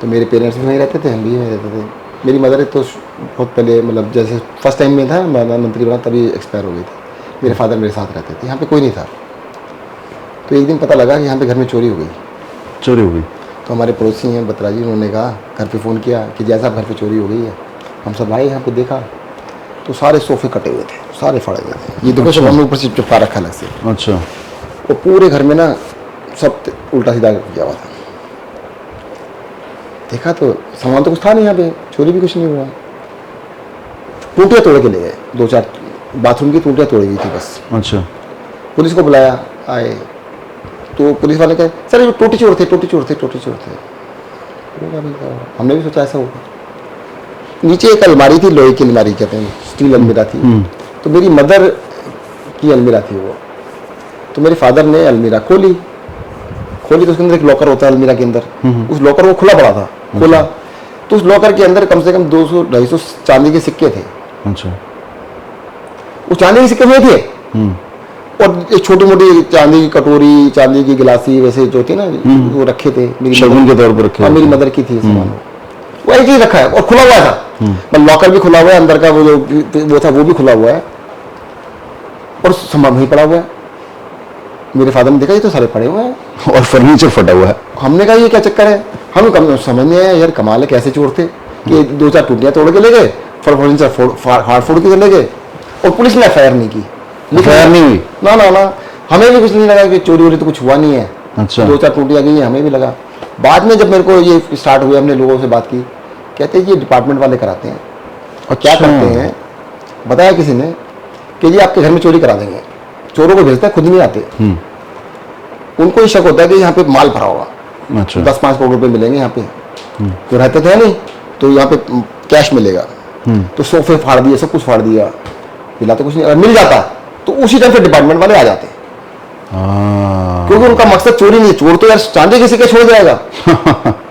तो मेरे पेरेंट्स भी वहीं रहते थे, हम भी वहीं रहते थे। मेरी मदर तो बहुत पहले, मतलब जैसे फर्स्ट टाइम में था मैं मंत्री बना तभी एक्सपायर हो गई थी। मेरे फादर मेरे साथ रहते थे, यहाँ पे कोई नहीं था। तो एक दिन पता लगा कि यहाँ पे घर में चोरी हो गई। चोरी हो गई? तो हमारे पड़ोसी हैं बत्रा जी, उन्होंने कहा, घर पे फ़ोन किया कि जैसा घर पे चोरी हो गई है। हम सब आए यहाँ पे, देखा तो सारे सोफे कटे हुए थे, सारे फाड़े हुए थे। ये देखो, सब हमने ऊपर से चिपका रखा अलग से। अच्छा। और पूरे घर में ना सब उल्टा सीधा किया हुआ था। देखा तो सामान तो कुछ था नहीं, यहाँ पे चोरी भी कुछ नहीं हुआ। टूटियाँ तोड़ के ले गए, 2-4 बाथरूम की टूटियाँ तोड़ी गई थी बस। अच्छा। पुलिस को बुलाया, आए तो पुलिस वाले कहे सर ये टोटी चोर थे, टोटी चोर थे, टोटी चोर थे। हमने भी सोचा ऐसा होगा। नीचे एक अलमारी थी, लोहे की अलमारी कहते हैं, स्टील अलमीरा थी। तो मेरी मदर की अलमीरा थी वो। तो मेरे फादर ने अलमीरा खोली तो उसके अंदर एक लॉकर होता है अलमीरा के अंदर, उस लॉकर को खुला पड़ा था। खोला तो उस लॉकर के अंदर कम से कम 200-250 चांदी के सिक्के थे। अच्छा। वो चांदी के सिक्के में थे, और एक छोटी मोटी चांदी की कटोरी, चांदी की गिलासी वैसे जो थी ना, वो रखे थे, शगुन के तौर पर रखे। हाँ, मेरी मदर की थी सामान, वो एक ही रखा है और खुला हुआ था। लॉकर भी खुला हुआ है, अंदर का वो था वो भी खुला हुआ है, और सामान वहीं पड़ा हुआ है। मेरे फादर ने देखा ये तो सारे पड़े हुए हैं और फर्नीचर फटा हुआ है। हमने कहा ये क्या चक्कर है, हमें कम समझ नहीं आया यार, कमाल है कैसे चोर थे कि 2-4 टूटियां तोड़ के ले गए, फर्नीचर फाड़ फोड़ के ले गए, और पुलिस ने एफआईआर नहीं की। एफआईआर नहीं हुई? ना, हमें भी कुछ नहीं लगा कि चोरी वोरी तो कुछ हुआ नहीं है। अच्छा। 2-4 टूटियां गई हैं, हमें भी लगा। बाद में जब मेरे को ये स्टार्ट हुए, हमने लोगों से बात की, कहते हैं ये डिपार्टमेंट वाले कराते हैं। और क्या करते हैं, बताया किसी ने कि ये आपके घर में चोरी करा देंगे, चोरों को भेजते हैं, खुद नहीं आते। उनको ही शक होता है कि यहाँ पे माल भरा होगा, अच्छा 10-5 करोड़ रुपए मिलेंगे यहाँ पे, तो रहते थे नहीं, तो यहाँ पे कैश मिलेगा, तो सोफे फाड़ दिए, सब कुछ फाड़ दिया, मिला तो कुछ नहीं, अगर मिल जाता तो उसी टाइम पे डिपार्टमेंट वाले आ जाते, हाँ। क्योंकि उनका मकसद चोरी नहीं है, चोर तो यार चांदी किसी के छोड़ जाएगा,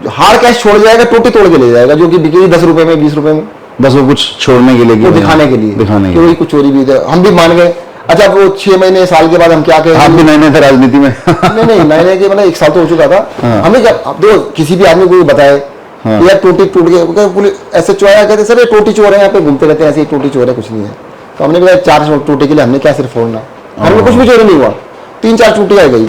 जो हार्ड कैश छोड़ जाएगा, टोटी तोड़ के ले जाएगा, जो कि बिकेगी 10 रुपए में, 20 रुपए में, बस वो कुछ छोड़ने के लिए, वो दिखाने के लिए, दिखाने कि के लिए। वही कुछ चोरी भी है। हम भी मान गए। अच्छा, वो 6 महीने साल के बाद हम क्या कहें, आप भी नए नए थे राजनीति में। नहीं नए के मतलब 1 साल तो हो चुका था। हाँ। हमें क्या, अब देखो किसी भी आदमी को बताए हाँ। यार टोटी टूट गई, पुलिस ऐसे चोर आया, कहते सर ये टोटी चोर है, यहाँ पे घूमते रहते हैं ऐसे ही, टोटी चोर है, कुछ नहीं है। तो हमने बोला 4 टोटी के लिए हमने क्या सिर्फ फोड़ना, घर में कुछ भी चोरी नहीं हुआ, 3-4 टूटियां गई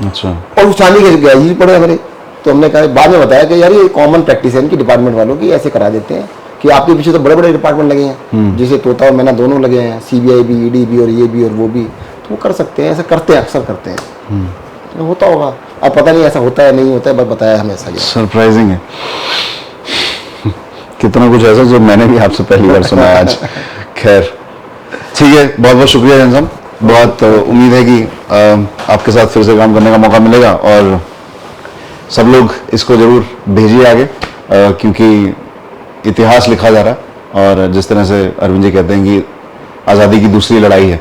अच्छा, और उस चांदी के गए ही पड़े हमारे। तो हमने कहा, बाद में बताया कि यार ये कॉमन प्रैक्टिस है इनकी डिपार्टमेंट वालों की, ऐसे करा देते हैं कि आपके पीछे तो बड़े बड़े डिपार्टमेंट लगे हैं, जैसे तोता और मैना दोनों लगे हैं, सीबीआई भी, ईडी भी, और ये भी और वो भी, तो वो कर सकते हैं, ऐसा करते हैं, अक्सर करते हैं, तो होता होगा। अब पता नहीं ऐसा होता है नहीं होता है, बस बताया हमें ऐसा ही। सरप्राइजिंग है। कितना कुछ ऐसा जो मैंने भी आपसे पहली बार सुना है आज। खैर ठीक है, बहुत बहुत शुक्रिया जैन साहब, बहुत उम्मीद है कि आपके साथ फिर से काम करने का मौका मिलेगा, और सब लोग इसको जरूर भेजिए आगे, क्योंकि इतिहास लिखा जा रहा है, और जिस तरह से अरविंद जी कहते हैं कि आज़ादी की दूसरी लड़ाई है,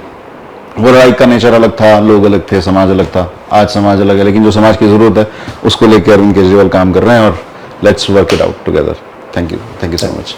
वो लड़ाई का नेचर अलग था, लोग अलग थे, समाज अलग था, आज समाज अलग है, लेकिन जो समाज की ज़रूरत है उसको लेकर अरविंद केजरीवाल काम कर रहे हैं, और let's work it out together. Thank you so much.